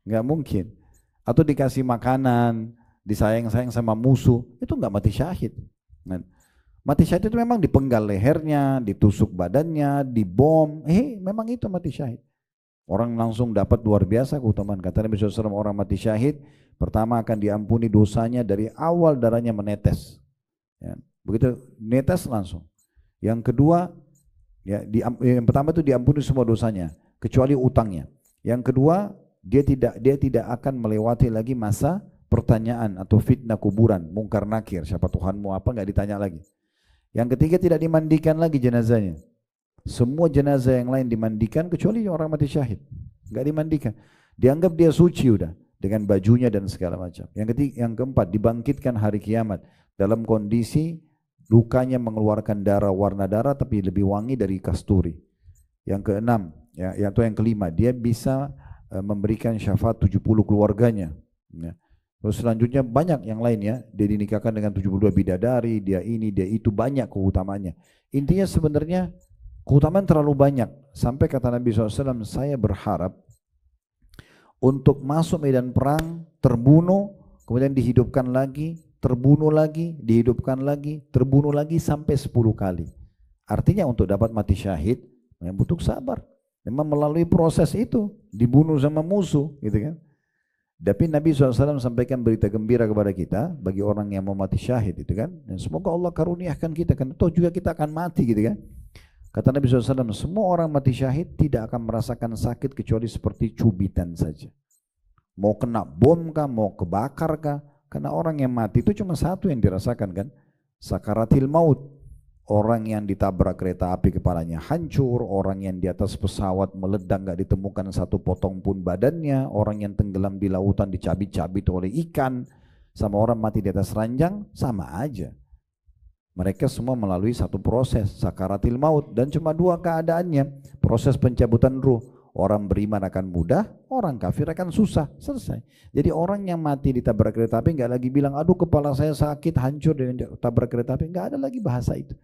nggak mungkin. Atau dikasih makanan, disayang-sayang sama musuh, itu nggak mati syahid. Mati syahid itu memang dipenggal lehernya, ditusuk badannya, dibom, memang itu mati syahid. Orang langsung dapat luar biasa keutamaan. Kata Nabi SAW, orang mati syahid pertama akan diampuni dosanya dari awal darahnya menetes. Ya, begitu netes langsung. Yang kedua, ya, yang pertama itu diampuni semua dosanya, kecuali utangnya. Yang kedua, dia tidak akan melewati lagi masa pertanyaan atau fitnah kuburan, mungkar nakir, siapa Tuhanmu apa, nggak ditanya lagi. Yang ketiga, tidak dimandikan lagi jenazahnya. Semua jenazah yang lain dimandikan kecuali orang mati syahid, nggak dimandikan. Dianggap dia suci udah dengan bajunya dan segala macam. Yang keempat, dibangkitkan hari kiamat dalam kondisi lukanya mengeluarkan darah, warna darah tapi lebih wangi dari kasturi. Yang keenam, ya, atau yang kelima, dia bisa memberikan syafaat 70 keluarganya. Ya. Terus selanjutnya banyak yang lain ya, dia dinikahkan dengan 72 bidadari, dia ini, dia itu, banyak keutamaannya. Intinya sebenarnya keutamaan terlalu banyak, sampai kata Nabi SAW, saya berharap untuk masuk medan perang, terbunuh, kemudian dihidupkan lagi, terbunuh lagi, dihidupkan lagi, terbunuh lagi sampai 10 kali. Artinya untuk dapat mati syahid, memang butuh sabar. Memang melalui proses itu, dibunuh sama musuh, gitu kan. Tapi Nabi SAW sampaikan berita gembira kepada kita bagi orang yang mau mati syahid itu kan. Dan semoga Allah karuniakan kita kan. Toh juga kita akan mati gitu kan. Kata Nabi SAW, semua orang mati syahid tidak akan merasakan sakit kecuali seperti cubitan saja. Mau kena bom kah, mau kebakar kah. Karena orang yang mati itu cuma satu yang dirasakan kan. Sakaratil maut. orang yang ditabrak kereta api kepalanya hancur, orang yang di atas pesawat meledak nggak ditemukan satu potong pun badannya, orang yang tenggelam di lautan dicabik-cabik oleh ikan, sama orang mati di atas ranjang, sama aja. Mereka semua melalui satu proses, sakaratil maut, dan cuma dua keadaannya, proses pencabutan ruh. Orang beriman akan mudah, orang kafir akan susah, selesai. Jadi orang yang mati ditabrak kereta api nggak lagi bilang, aduh kepala saya sakit, hancur dengan tabrak kereta api, nggak ada lagi bahasa itu.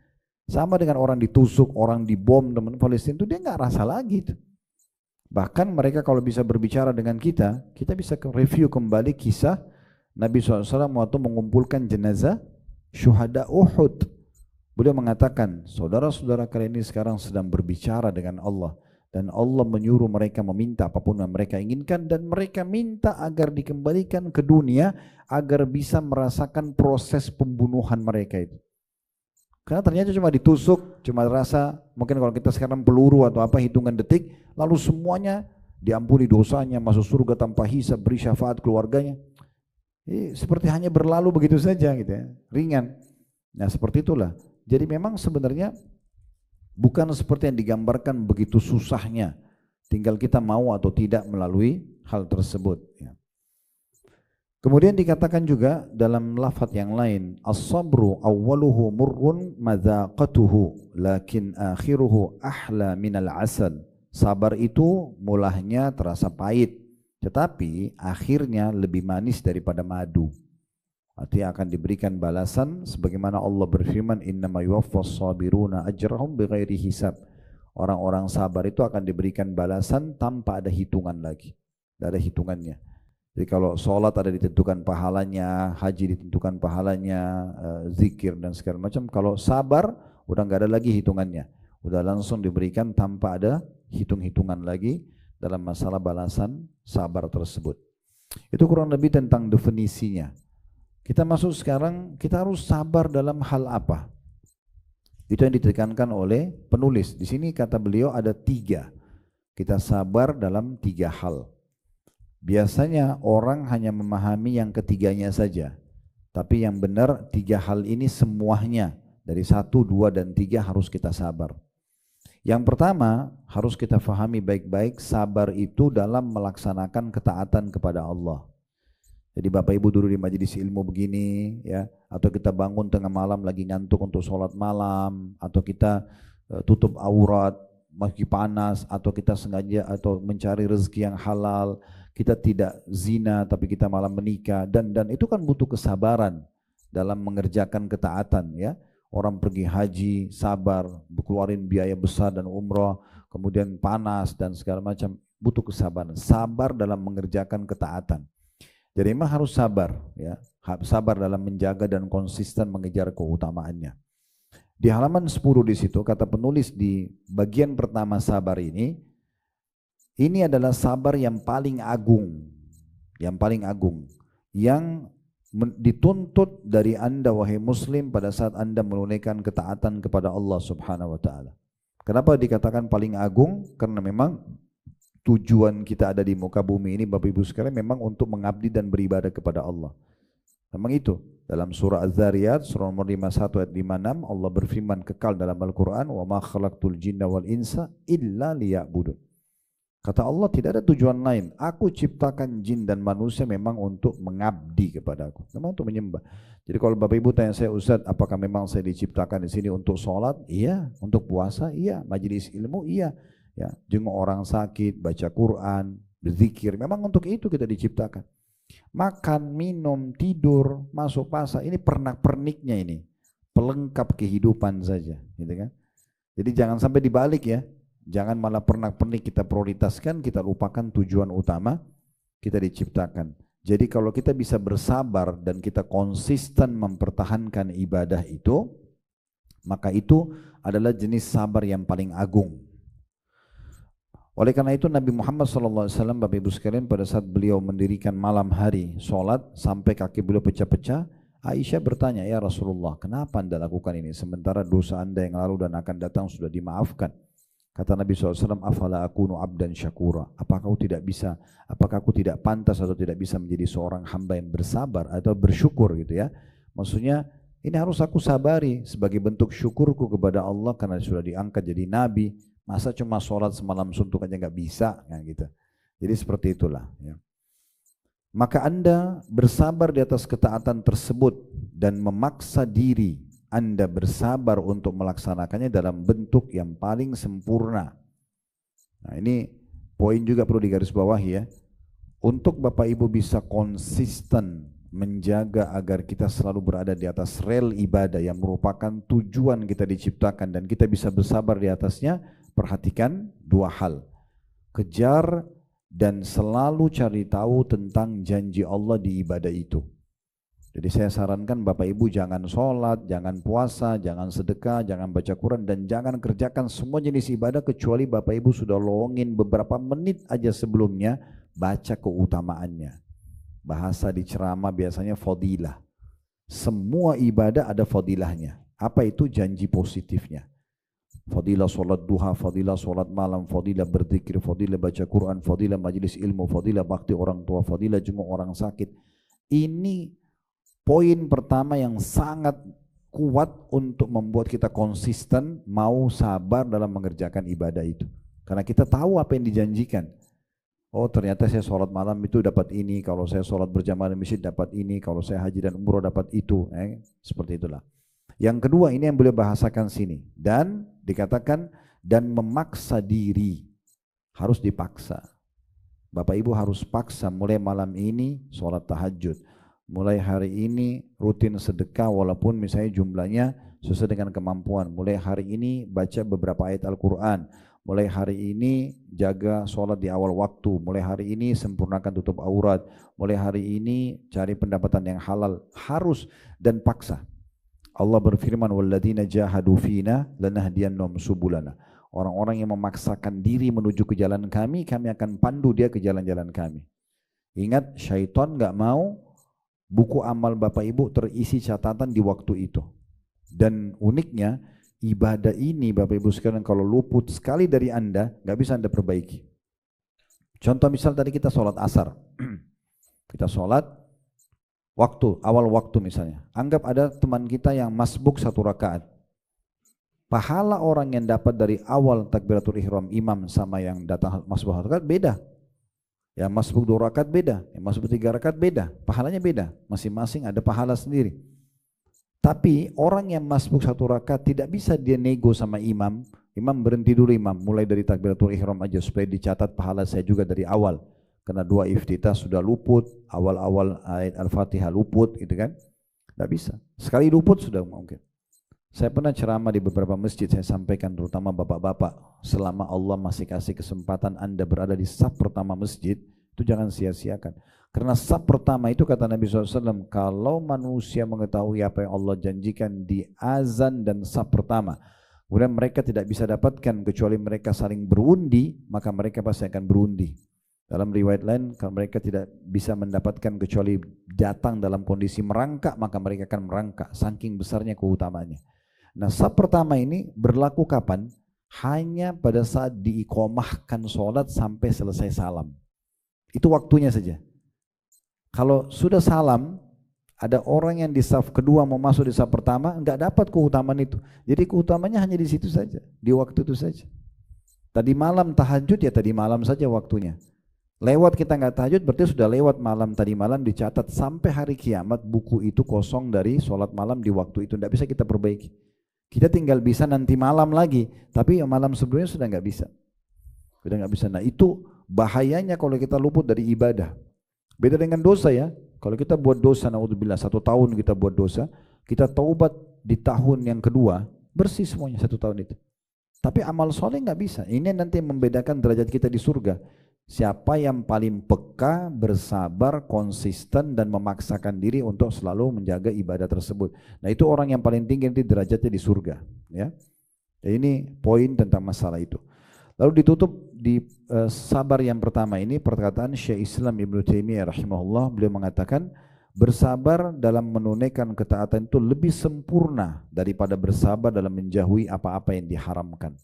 Sama dengan orang ditusuk, orang dibom, teman Palestina itu dia nggak rasa lagi itu. Bahkan mereka kalau bisa berbicara dengan kita bisa review kembali kisah Nabi SAW waktu mengumpulkan jenazah syuhada Uhud. Beliau mengatakan, saudara-saudara kalian ini sekarang sedang berbicara dengan Allah. Dan Allah menyuruh mereka meminta apapun yang mereka inginkan. Dan mereka minta agar dikembalikan ke dunia agar bisa merasakan proses pembunuhan mereka itu. Karena ternyata cuma ditusuk, cuma rasa, mungkin kalau kita sekarang peluru atau apa hitungan detik, lalu semuanya diampuni dosanya, masuk surga tanpa hisab, beri syafaat keluarganya. Seperti hanya berlalu begitu saja gitu ya, ringan. Nah seperti itulah. Jadi memang sebenarnya bukan seperti yang digambarkan begitu susahnya. Tinggal kita mau atau tidak melalui hal tersebut. Ya. Kemudian dikatakan juga dalam lafaz yang lain, as-sabru awwaluhu murrun madzaqatuhu lakin akhiruhu ahla minal asal. Sabar itu mulanya terasa pahit, tetapi akhirnya lebih manis daripada madu. Artinya akan diberikan balasan sebagaimana Allah berfirman, innama yuwaffas sabiruna ajrahum bighairi hisab. Orang-orang sabar itu akan diberikan balasan tanpa ada hitungan lagi. Tidak ada hitungannya. Jadi kalau sholat ada ditentukan pahalanya, haji ditentukan pahalanya, zikir dan segala macam. Kalau sabar udah nggak ada lagi hitungannya. Udah langsung diberikan tanpa ada hitung-hitungan lagi dalam masalah balasan sabar tersebut. Itu kurang lebih tentang definisinya. Kita masuk sekarang, kita harus sabar dalam hal apa? Itu yang ditekankan oleh penulis. Di sini kata beliau ada 3. Kita sabar dalam 3 hal. Biasanya orang hanya memahami yang ketiganya saja. Tapi yang benar 3 hal ini semuanya. Dari 1, 2, dan 3 harus kita sabar. Yang pertama harus kita fahami baik-baik, sabar itu dalam melaksanakan ketaatan kepada Allah. Jadi Bapak Ibu dulu di majelis ilmu begini ya, atau kita bangun tengah malam lagi ngantuk untuk sholat malam, atau kita tutup aurat meski panas, atau kita sengaja atau mencari rezeki yang halal, kita tidak zina tapi kita malah menikah, dan itu kan butuh kesabaran dalam mengerjakan ketaatan ya. Orang pergi haji sabar, keluarin biaya besar dan umrah, kemudian panas dan segala macam, butuh kesabaran, sabar dalam mengerjakan ketaatan. Jadi memang harus sabar ya, sabar dalam menjaga dan konsisten mengejar keutamaannya. Di halaman 10 di situ kata penulis di bagian pertama sabar ini adalah sabar yang paling agung, yang dituntut dari Anda wahai muslim pada saat Anda menunaikan ketaatan kepada Allah Subhanahu wa taala. Kenapa dikatakan paling agung? Karena memang tujuan kita ada di muka bumi ini Bapak Ibu sekalian memang untuk mengabdi dan beribadah kepada Allah. Memang itu. Dalam surah Az-Zariyat surah nomor 51 ayat 56 Allah berfirman kekal dalam Al-Quran, wa ma khalaqtul jinna wal insa illa liya'budun. Kata Allah tidak ada tujuan lain. Aku ciptakan jin dan manusia memang untuk mengabdi kepada aku, memang untuk menyembah. Jadi kalau Bapak Ibu tanya saya, Ustaz, apakah memang saya diciptakan di sini untuk sholat? Iya. Untuk puasa? Iya. Majelis ilmu? Iya. Ya, jenguk orang sakit, baca Quran, berzikir, memang untuk itu kita diciptakan. Makan, minum, tidur, masuk pasar, ini pernak-perniknya ini, pelengkap kehidupan saja, gitu kan? Jadi jangan sampai dibalik ya, jangan malah pernak-pernik kita prioritaskan, kita lupakan tujuan utama kita diciptakan. Jadi kalau kita bisa bersabar dan kita konsisten mempertahankan ibadah itu, maka itu adalah jenis sabar yang paling agung. Oleh karena itu Nabi Muhammad SAW, Bapak Ibu sekalian, pada saat beliau mendirikan malam hari sholat sampai kaki beliau pecah-pecah, Aisyah bertanya, ya Rasulullah, kenapa Anda lakukan ini sementara dosa Anda yang lalu dan akan datang sudah dimaafkan? Kata Nabi SAW, afala akunu abdan syakura, apakah aku tidak pantas atau tidak bisa menjadi seorang hamba yang bersabar atau bersyukur gitu ya. Maksudnya Ini harus aku sabari sebagai bentuk syukurku kepada Allah karena sudah diangkat jadi nabi. Masa cuma sholat semalam suntuk aja nggak bisa, kan gitu. Jadi seperti itulah. Ya. Maka Anda bersabar di atas ketaatan tersebut dan memaksa diri Anda bersabar untuk melaksanakannya dalam bentuk yang paling sempurna. Nah ini poin juga perlu digarisbawahi ya. Untuk Bapak Ibu bisa konsisten menjaga agar kita selalu berada di atas rel ibadah yang merupakan tujuan kita diciptakan dan kita bisa bersabar di atasnya, perhatikan dua hal. Kejar dan selalu cari tahu tentang janji Allah di ibadah itu. Jadi saya sarankan Bapak Ibu jangan sholat, jangan puasa, jangan sedekah, jangan baca Quran, dan jangan kerjakan semua jenis ibadah kecuali Bapak Ibu sudah lowongin beberapa menit aja sebelumnya baca keutamaannya. Bahasa di ceramah biasanya fadilah. Semua ibadah ada fadilahnya. Apa itu? Janji positifnya. Fadilah sholat duha, fadilah sholat malam, fadilah berzikir, fadilah baca Quran, fadilah majelis ilmu, fadilah bakti orang tua, fadilah jenguk orang sakit. Ini poin pertama yang sangat kuat untuk membuat kita konsisten mau sabar dalam mengerjakan ibadah itu. Karena kita tahu apa yang dijanjikan. Oh ternyata saya sholat malam itu dapat ini, kalau saya sholat berjamaah di masjid dapat ini, kalau saya haji dan umroh dapat itu, seperti itulah. Yang kedua ini yang boleh bahasakan sini, dan dikatakan dan memaksa diri, harus dipaksa. Bapak Ibu harus paksa mulai malam ini sholat tahajud, mulai hari ini rutin sedekah walaupun misalnya jumlahnya sesuai dengan kemampuan, mulai hari ini baca beberapa ayat Al-Quran, mulai hari ini jaga sholat di awal waktu, mulai hari ini sempurnakan tutup aurat, mulai hari ini cari pendapatan yang halal, harus dan paksa. Allah berfirman, walladzina jahadu fina lanahdiyannahum subulana. Orang-orang yang memaksakan diri menuju ke jalan kami, kami akan pandu dia ke jalan-jalan kami. Ingat, syaitan nggak mau buku amal Bapak Ibu terisi catatan di waktu itu. Dan uniknya, ibadah ini Bapak Ibu sekalian kalau luput sekali dari Anda, nggak bisa Anda perbaiki. Contoh misal tadi kita sholat asar, kita sholat awal waktu misalnya. Anggap ada teman kita yang masbuk 1 rakaat. Pahala orang yang dapat dari awal takbiratul ihram imam sama yang datang masbuk 1 rakaat beda. Yang masbuk 2 rakaat beda, yang masbuk 3 rakaat beda, pahalanya beda. Masing-masing ada pahala sendiri. Tapi orang yang masbuk 1 rakaat tidak bisa dia nego sama imam. Imam berhenti dulu, imam mulai dari takbiratul ihram aja supaya dicatat pahala saya juga dari awal. Karena 2 iftitah sudah luput, awal-awal ayat Al-Fatihah luput gitu kan. Tidak bisa, sekali luput sudah mungkin. Saya pernah ceramah di beberapa masjid, saya sampaikan terutama bapak-bapak, selama Allah masih kasih kesempatan Anda berada di saf pertama masjid, itu jangan sia-siakan. Karena saf pertama itu kata Nabi SAW, kalau manusia mengetahui apa yang Allah janjikan di azan dan saf pertama, kemudian mereka tidak bisa dapatkan kecuali mereka saling berundi, maka mereka pasti akan berundi. Dalam riwayat lain, kalau mereka tidak bisa mendapatkan kecuali datang dalam kondisi merangkak, maka mereka akan merangkak, saking besarnya keutamaannya. Nah, saf pertama ini berlaku kapan? Hanya pada saat diiqomahkan sholat sampai selesai salam. Itu waktunya saja. Kalau sudah salam, ada orang yang di saf kedua mau masuk di saf pertama, enggak dapat keutamaan itu. Jadi keutamanya hanya di situ saja, di waktu itu saja. Tadi malam tahajud ya tadi malam saja waktunya. Lewat kita nggak tahajud berarti sudah lewat malam tadi malam, dicatat sampai hari kiamat buku itu kosong dari sholat malam di waktu itu, tidak bisa kita perbaiki. Kita tinggal bisa nanti malam lagi, tapi malam sebelumnya sudah nggak bisa, sudah nggak bisa. Nah itu bahayanya kalau kita luput dari ibadah. Beda dengan dosa ya. Kalau kita buat dosa, naudzubillah 1 tahun kita buat dosa, kita taubat di tahun yang kedua bersih semuanya 1 tahun itu. Tapi amal soleh nggak bisa. Ini nanti membedakan derajat kita di surga. Siapa yang paling peka, bersabar, konsisten dan memaksakan diri untuk selalu menjaga ibadah tersebut. Nah itu orang yang paling tinggi nanti derajatnya di surga. Ya, ini poin tentang masalah itu. Lalu ditutup di sabar yang pertama ini perkataan Syekh Islam Ibnu Taimiyah rahimahullah. Beliau mengatakan bersabar dalam menunaikan ketaatan itu lebih sempurna daripada bersabar dalam menjauhi apa-apa yang diharamkan.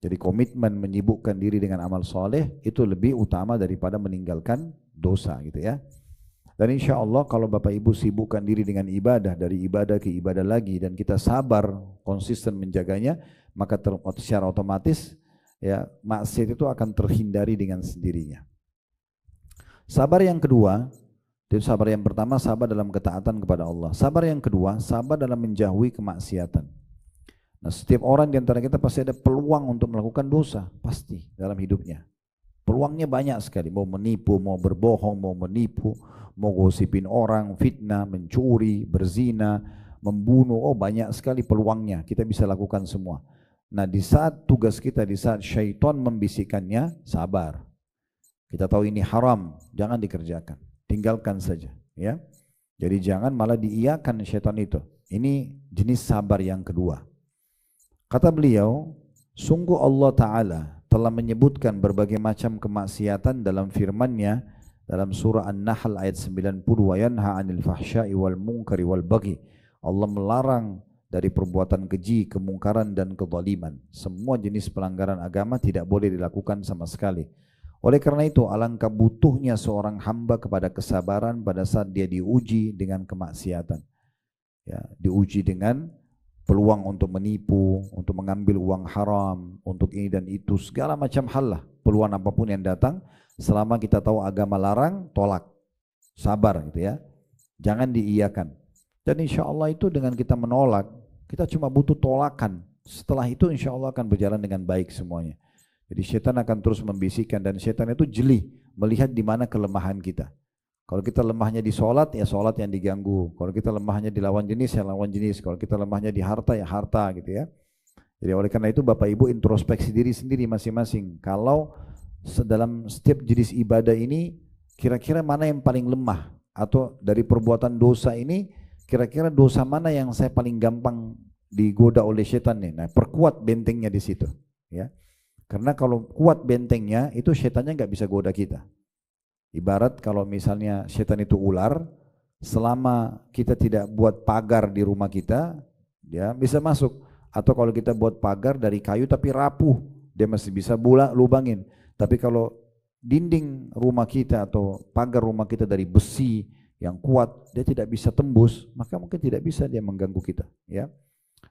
Jadi komitmen menyibukkan diri dengan amal soleh itu lebih utama daripada meninggalkan dosa gitu ya. Dan insya Allah kalau Bapak Ibu sibukkan diri dengan ibadah, dari ibadah ke ibadah lagi, dan kita sabar, konsisten menjaganya, maka secara otomatis ya maksiat itu akan terhindari dengan sendirinya. Sabar yang kedua, jadi sabar yang pertama sabar dalam ketaatan kepada Allah. Sabar yang kedua, sabar dalam menjauhi kemaksiatan. Nah, setiap orang di antara kita pasti ada peluang untuk melakukan dosa, pasti dalam hidupnya. Peluangnya banyak sekali, mau menipu, mau berbohong, mau menipu, mau gosipin orang, fitnah, mencuri, berzina, membunuh, banyak sekali peluangnya, kita bisa lakukan semua. Nah, di saat tugas kita, di saat syaitan membisikkannya, sabar. Kita tahu ini haram, jangan dikerjakan, tinggalkan saja, ya. Jadi jangan malah diiyakan syaitan itu. Ini jenis sabar yang kedua. Kata beliau, sungguh Allah Ta'ala telah menyebutkan berbagai macam kemaksiatan dalam firman-Nya dalam surah An-Nahl ayat 90, wa yanha 'anil fahsya'i wal munkari wal baghi. Allah melarang dari perbuatan keji, kemungkaran dan kezaliman. Semua jenis pelanggaran agama tidak boleh dilakukan sama sekali. Oleh karena itu, alangkah butuhnya seorang hamba kepada kesabaran pada saat dia diuji dengan kemaksiatan. Ya, diuji dengan peluang untuk menipu, untuk mengambil uang haram, untuk ini dan itu, segala macam hal lah, peluang apapun yang datang, selama kita tahu agama larang, tolak, sabar gitu ya, jangan diiyakan. Dan insya Allah itu dengan kita menolak, kita cuma butuh tolakan, setelah itu insya Allah akan berjalan dengan baik semuanya. Jadi setan akan terus membisikkan, dan setan itu jeli melihat di mana kelemahan kita. Kalau kita lemahnya di sholat, ya sholat yang diganggu. Kalau kita lemahnya di lawan jenis, ya lawan jenis. Kalau kita lemahnya di harta, ya harta gitu ya. Jadi oleh karena itu Bapak Ibu introspeksi diri sendiri masing-masing. Kalau dalam setiap jenis ibadah ini, kira-kira mana yang paling lemah? Atau dari perbuatan dosa ini, kira-kira dosa mana yang saya paling gampang digoda oleh setan nih? Nah, perkuat bentengnya di situ. Ya. Karena kalau kuat bentengnya, itu setannya nggak bisa goda kita. Ibarat kalau misalnya setan itu ular, selama kita tidak buat pagar di rumah kita, dia bisa masuk. Atau kalau kita buat pagar dari kayu tapi rapuh, dia masih bisa lubangin. Tapi kalau dinding rumah kita atau pagar rumah kita dari besi yang kuat, dia tidak bisa tembus, maka mungkin tidak bisa dia mengganggu kita. Ya.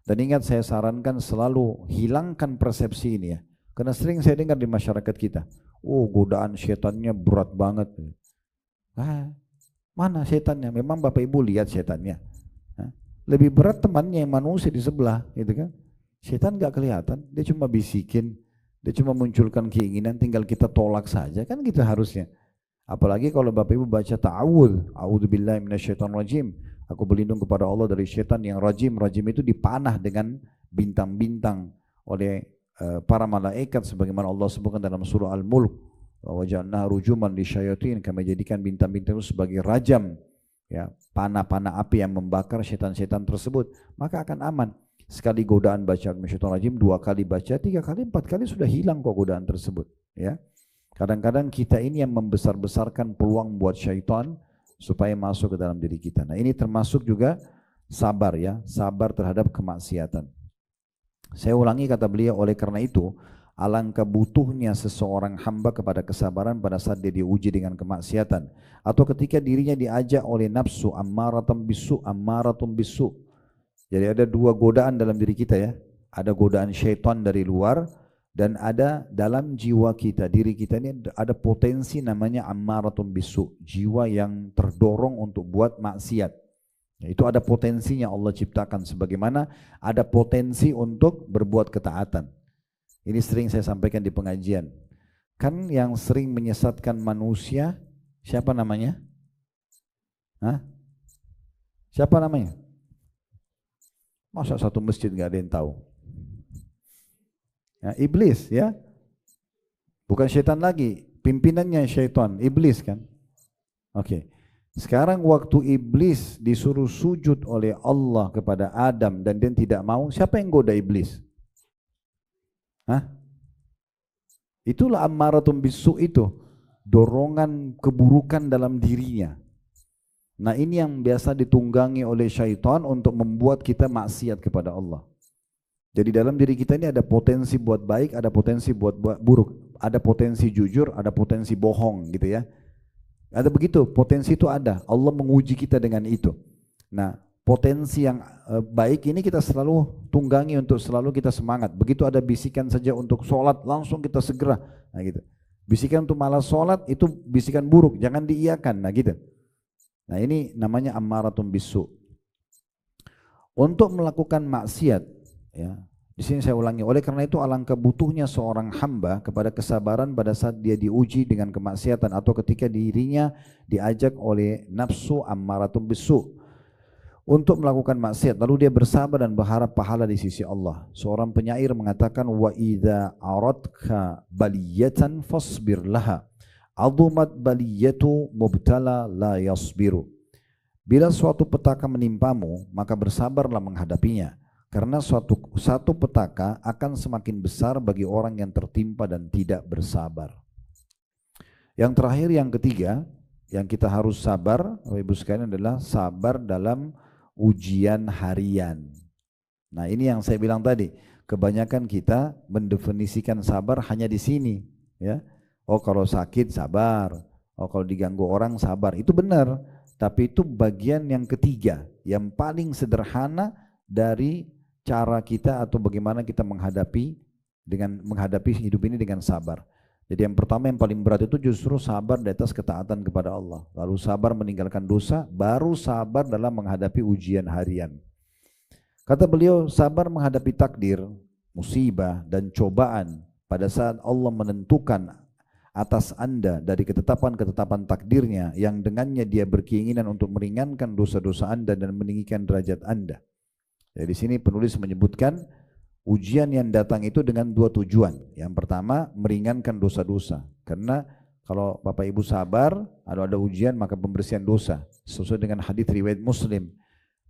Dan ingat, saya sarankan selalu hilangkan persepsi ini ya. Karena sering saya dengar di masyarakat kita, godaan setannya berat banget. Mana setannya? Memang Bapak Ibu lihat setannya. Lebih berat temannya yang manusia di sebelah, gitu kan? Setan nggak kelihatan, dia cuma bisikin, dia cuma munculkan keinginan, tinggal kita tolak saja, kan gitu harusnya. Apalagi kalau Bapak Ibu baca ta'awudz, a'udzubillahi minasyaitonirrajim. Aku berlindung kepada Allah dari setan yang rajim. Rajim itu dipanah dengan bintang-bintang oleh para malaikat, sebagaimana Allah sebutkan dalam surah Al-Mulk, wa ja'alna rujuman lisyayatin, kami jadikan bintang-bintang itu sebagai rajam, ya, panah-panah api yang membakar setan-setan tersebut, maka akan aman. Sekali godaan baca syaitan rajim, 2 kali baca, 3 kali, 4 kali sudah hilang kok godaan tersebut. Ya, kadang-kadang kita ini yang membesar-besarkan peluang buat syaitan supaya masuk ke dalam diri kita. Nah, ini termasuk juga sabar ya, sabar terhadap kemaksiatan. Saya ulangi kata beliau, oleh karena itu alangkah butuhnya seseorang hamba kepada kesabaran pada saat dia diuji dengan kemaksiatan, atau ketika dirinya diajak oleh nafsu ammaratun bisu. Jadi ada 2 godaan dalam diri kita ya, ada godaan syaitan dari luar, dan ada dalam jiwa kita, diri kita ini ada potensi namanya ammaratun bisu, jiwa yang terdorong untuk buat maksiat. Itu ada potensinya Allah ciptakan, sebagaimana ada potensi untuk berbuat ketaatan. Ini sering saya sampaikan di pengajian. Kan yang sering menyesatkan manusia, siapa namanya? Siapa namanya? Masa satu masjid nggak ada yang tahu? Ya, iblis ya. Bukan syaitan lagi, pimpinannya syaitan, iblis kan. Oke. Sekarang waktu iblis disuruh sujud oleh Allah kepada Adam dan dia tidak mau, siapa yang goda iblis? Itulah ammaratun bisu itu, dorongan keburukan dalam dirinya. Nah, ini yang biasa ditunggangi oleh syaitan untuk membuat kita maksiat kepada Allah. Jadi dalam diri kita ini ada potensi buat baik, ada potensi buat buruk, ada potensi jujur, ada potensi bohong gitu ya. Ada begitu, potensi itu ada. Allah menguji kita dengan itu. Nah, potensi yang baik ini kita selalu tunggangi untuk selalu kita semangat. Begitu ada bisikan saja untuk sholat, langsung kita segera. Nah gitu. Bisikan untuk malas sholat itu bisikan buruk, jangan diiyakan. Nah gitu. Nah ini namanya ammaratun bisu. Untuk melakukan maksiat, ya, di sini saya ulangi, oleh karena itu alangkah butuhnya seorang hamba kepada kesabaran pada saat dia diuji dengan kemaksiatan atau ketika dirinya diajak oleh nafsu ammaratun bisu untuk melakukan maksiat, lalu dia bersabar dan berharap pahala di sisi Allah. Seorang penyair mengatakan, wa idza aradka baliyatan fasbir laha, azumat baliyatu mubtala la yasbiru. Bila suatu petaka menimpamu, maka bersabarlah menghadapinya. Karena satu petaka akan semakin besar bagi orang yang tertimpa dan tidak bersabar. Yang terakhir, yang ketiga, yang kita harus sabar, Bapak Ibu sekalian, adalah sabar dalam ujian harian. Nah ini yang saya bilang tadi, kebanyakan kita mendefinisikan sabar hanya di sini. Ya, oh kalau sakit sabar, oh kalau diganggu orang sabar, itu benar. Tapi itu bagian yang ketiga, yang paling sederhana dari cara kita atau bagaimana kita menghadapi hidup ini dengan sabar. Jadi yang pertama yang paling berat itu justru sabar di atas ketaatan kepada Allah. Lalu sabar meninggalkan dosa, baru sabar dalam menghadapi ujian harian. Kata beliau, sabar menghadapi takdir, musibah dan cobaan pada saat Allah menentukan atas Anda dari ketetapan-ketetapan takdirnya yang dengannya dia berkeinginan untuk meringankan dosa-dosa Anda dan meninggikan derajat Anda. Jadi di sini penulis menyebutkan ujian yang datang itu dengan dua tujuan. Yang pertama, meringankan dosa-dosa. Karena kalau Bapak Ibu sabar, kalau ada ujian maka pembersihan dosa. Sesuai dengan hadis riwayat Muslim.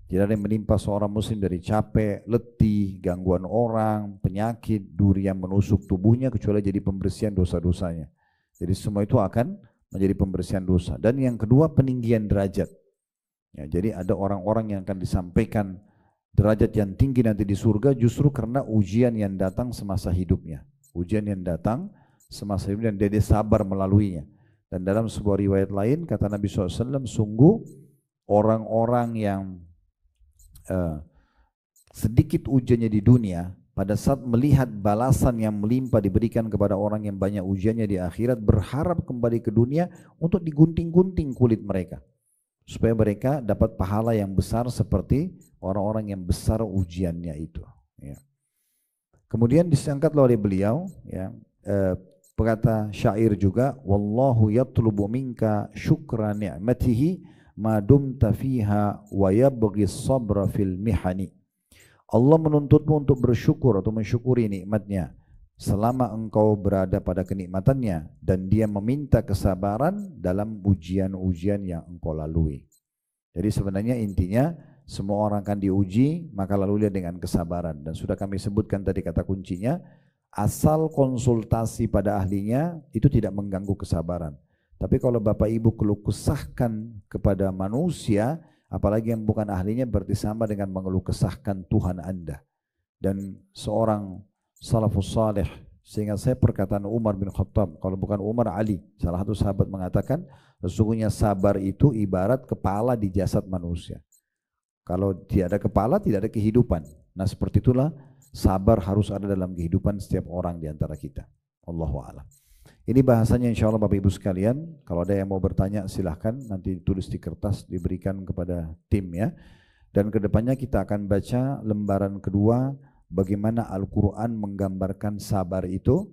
Tidak ada yang menimpa seorang muslim dari capek, letih, gangguan orang, penyakit, duri yang menusuk tubuhnya kecuali jadi pembersihan dosa-dosanya. Jadi semua itu akan menjadi pembersihan dosa. Dan yang kedua, peninggian derajat. Ya, jadi ada orang-orang yang akan disampaikan derajat yang tinggi nanti di surga justru karena ujian yang datang semasa hidupnya. Ujian yang datang semasa hidupnya dan dia sabar melaluinya. Dan dalam sebuah riwayat lain kata Nabi SAW, sungguh orang-orang yang sedikit ujiannya di dunia, pada saat melihat balasan yang melimpah diberikan kepada orang yang banyak ujiannya di akhirat, berharap kembali ke dunia untuk digunting-gunting kulit mereka. Supaya mereka dapat pahala yang besar seperti orang-orang yang besar ujiannya itu. Ya. Kemudian disangkat oleh beliau, ya, berkata syair juga, wallahu yatlubu minka syukra ni'matihi ma dumta fiha wa yabghi sabra fil mihani. Allah menuntutmu untuk bersyukur atau mensyukuri nikmatnya selama engkau berada pada kenikmatannya, dan dia meminta kesabaran dalam ujian-ujian yang engkau lalui. Jadi sebenarnya intinya semua orang akan diuji, maka laluilah dengan kesabaran. Dan sudah kami sebutkan tadi kata kuncinya, asal konsultasi pada ahlinya itu tidak mengganggu kesabaran. Tapi kalau Bapak Ibu keluh kesahkan kepada manusia, apalagi yang bukan ahlinya, berarti sama dengan mengeluh kesahkan Tuhan Anda. Dan seorang salafus saleh, sehingga saya perkataan Umar bin Khattab, kalau bukan Umar, Ali, salah satu sahabat mengatakan, sesungguhnya sabar itu ibarat kepala di jasad manusia. Kalau tidak ada kepala, tidak ada kehidupan. Nah seperti itulah sabar harus ada dalam kehidupan setiap orang di antara kita. Allahu a'lam. Ini bahasanya insya Allah Bapak Ibu sekalian. Kalau ada yang mau bertanya silahkan, nanti ditulis di kertas diberikan kepada tim ya. Dan kedepannya kita akan baca lembaran kedua, bagaimana Al-Quran menggambarkan sabar itu.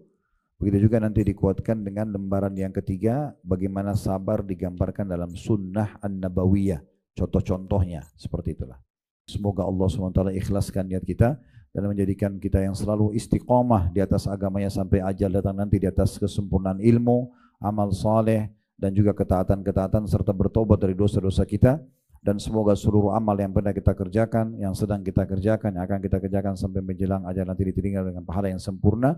Begitu juga nanti dikuatkan dengan lembaran yang ketiga, bagaimana sabar digambarkan dalam sunnah an-nabawiyah. Contoh-contohnya seperti itulah. Semoga Allah SWT ikhlaskan niat kita dan menjadikan kita yang selalu istiqomah di atas agamanya sampai ajal datang nanti, di atas kesempurnaan ilmu, amal saleh, dan juga ketaatan-ketaatan serta bertobat dari dosa-dosa kita. Dan semoga seluruh amal yang pernah kita kerjakan, yang sedang kita kerjakan, yang akan kita kerjakan sampai menjelang ajal nanti ditinggal dengan pahala yang sempurna.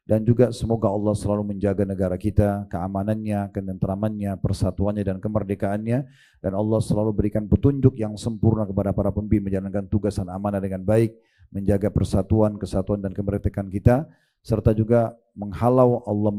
Dan juga semoga Allah selalu menjaga negara kita, keamanannya, ketentramannya, persatuannya dan kemerdekaannya. Dan Allah selalu berikan petunjuk yang sempurna kepada para pemimpin menjalankan tugas dan amanah dengan baik, menjaga persatuan, kesatuan dan kemerdekaan kita. serta juga menghalau Allah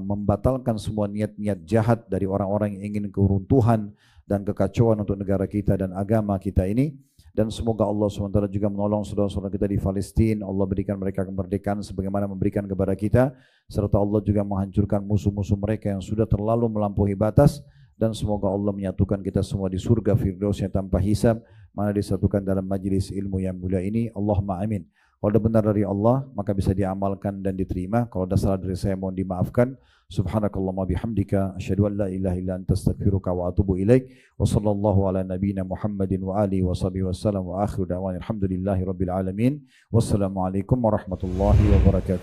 membatalkan semua niat-niat jahat dari orang-orang yang ingin keruntuhan dan kekacauan untuk negara kita dan agama kita ini. Dan semoga Allah SWT juga menolong saudara-saudara kita di Palestina. Allah berikan mereka kemerdekaan sebagaimana memberikan kepada kita, serta Allah juga menghancurkan musuh-musuh mereka yang sudah terlalu melampaui batas. Dan semoga Allah menyatukan kita semua di surga Firdaus yang tanpa hisab, mana disatukan dalam majlis ilmu yang mulia ini. Allahumma amin. Kalau ada benar dari Allah, maka bisa diamalkan dan diterima. Kalau ada salah dari saya, mohon dimaafkan. Subhanakallahumma bihamdika, asyhadu an la ilaha illa anta astaghfiruka wa atubu ilaik. Wa sallallahu ala nabiyyina Muhammadin wa alihi wa sahbihi wasallam wa akhiru da'wana alhamdulillahi rabbil alamin. Wassalamualaikum warahmatullahi wabarakatuh.